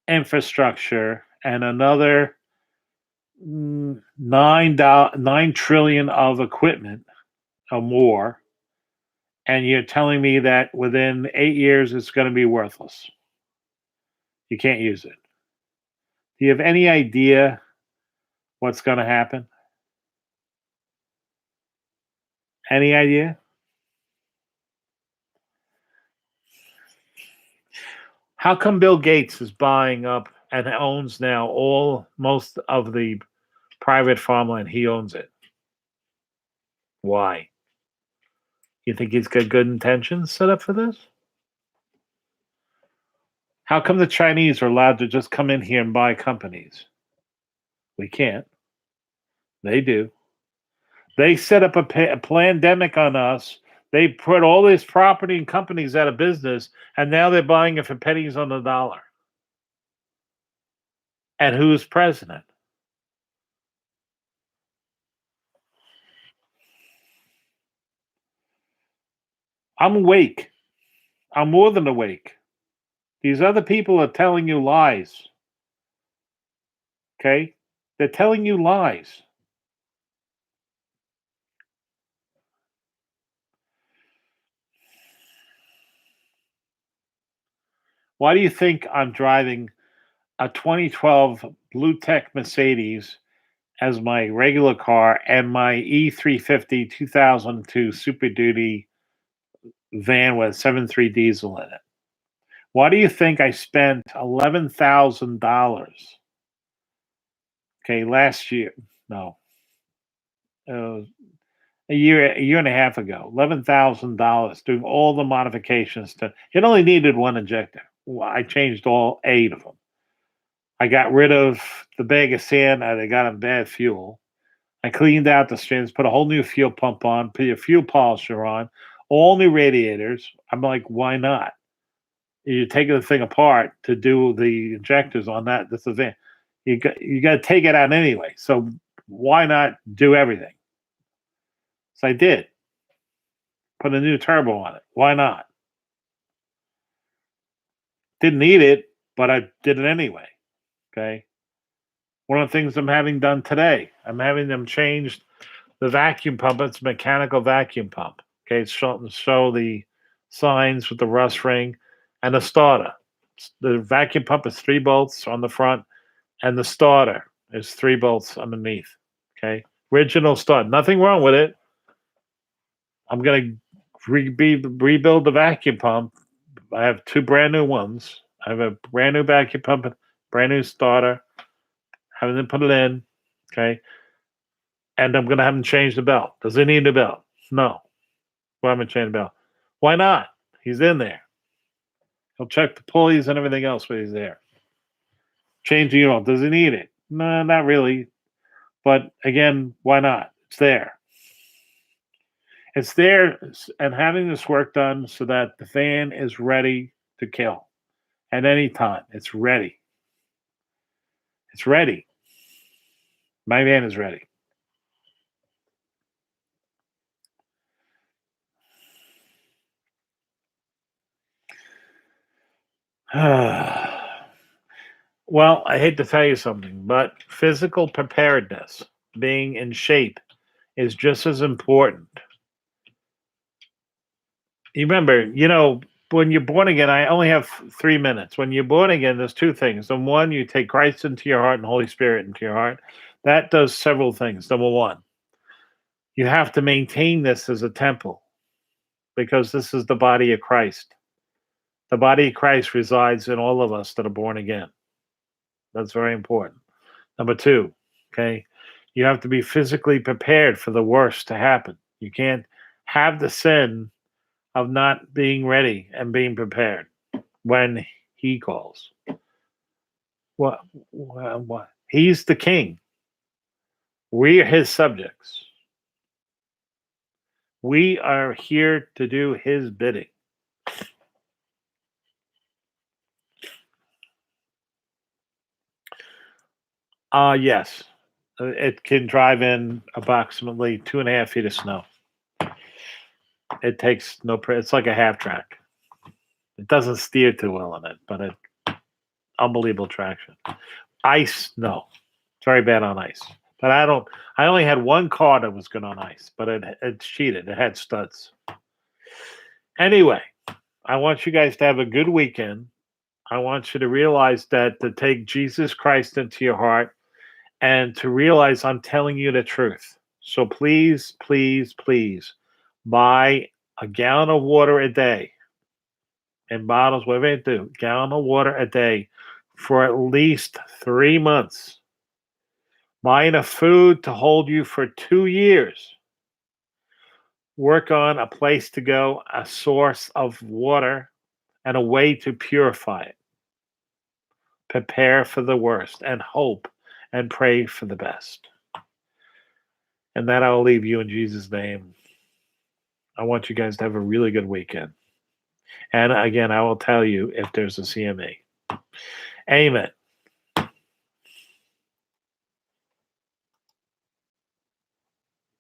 infrastructure and another 9 trillion of equipment or more, and you're telling me that within 8 years it's going to be worthless. You can't use it. Do you have any idea what's going to happen? Any idea? How come Bill Gates is buying up and owns now most of the private farmland? He owns it. Why? You think he's got good intentions set up for this? How come the Chinese are allowed to just come in here and buy companies? We can't. They do. They set up a pandemic on us. They put all this property and companies out of business, and now they're buying it for pennies on the dollar. And who's president? I'm awake. I'm more than awake. These other people are telling you lies. Okay? They're telling you lies. Why do you think I'm driving a 2012 Blue Tech Mercedes as my regular car and my E350 2002 Super Duty van with 7.3 diesel in it? Why do you think I spent $11,000? Okay, last year, no, a year and a half ago, $11,000 doing all the modifications to. It only needed one injector. Well, I changed all 8 of them. I got rid of the bag of sand that I got in bad fuel. I cleaned out the strings, put a whole new fuel pump on, put your fuel polisher on, all new radiators. I'm like, why not? You're taking the thing apart to do the injectors on that. This event, you got to take it out anyway. So why not do everything? So I did. Put a new turbo on it. Why not? Didn't need it, but I did it anyway. Okay. One of the things I'm having done today, I'm having them changed the vacuum pump. It's a mechanical vacuum pump. Okay. Show the signs with the rust ring and the starter. The vacuum pump is 3 bolts on the front, and the starter is 3 bolts underneath. Okay. Original starter. Nothing wrong with it. I'm going to rebuild the vacuum pump. I have 2 brand new ones. I have a brand new vacuum pump, brand new starter, having them put it in. Okay. And I'm going to have them change the belt. Does it need a belt? No. Why haven't changed the belt? Why not? He's in there. He'll check the pulleys and everything else when he's there. Change the oil. Does he need it? No, not really. But again, why not? It's there. It's there and having this work done so that the fan is ready to kill at any time. It's ready. It's ready. My van is ready. Well, I hate to tell you something, but physical preparedness, being in shape, is just as important. You remember, when you're born again, I only have 3 minutes. When you're born again, there's 2 things. Number one, you take Christ into your heart and Holy Spirit into your heart. That does several things. Number one, you have to maintain this as a temple because this is the body of Christ. The body of Christ resides in all of us that are born again. That's very important. Number 2, okay, you have to be physically prepared for the worst to happen. You can't have the sin of not being ready and being prepared when he calls. What? He's the king. We are his subjects. We are here to do his bidding. Yes. It can drive in approximately 2.5 feet of snow. It takes it's like a half track. It doesn't steer too well in it, but unbelievable traction. Ice, no. It's very bad on ice. But I only had one car that was good on ice, but it cheated. It had studs. Anyway, I want you guys to have a good weekend. I want you to realize that to take Jesus Christ into your heart and to realize I'm telling you the truth. So please, please, please buy a gallon of water a day in bottles, whatever you do, gallon of water a day for at least 3 months. Buy enough food to hold you for 2 years. Work on a place to go, a source of water, and a way to purify it. Prepare for the worst and hope and pray for the best. And that I'll leave you in Jesus' name. I want you guys to have a really good weekend. And again, I will tell you if there's a CME. Amen.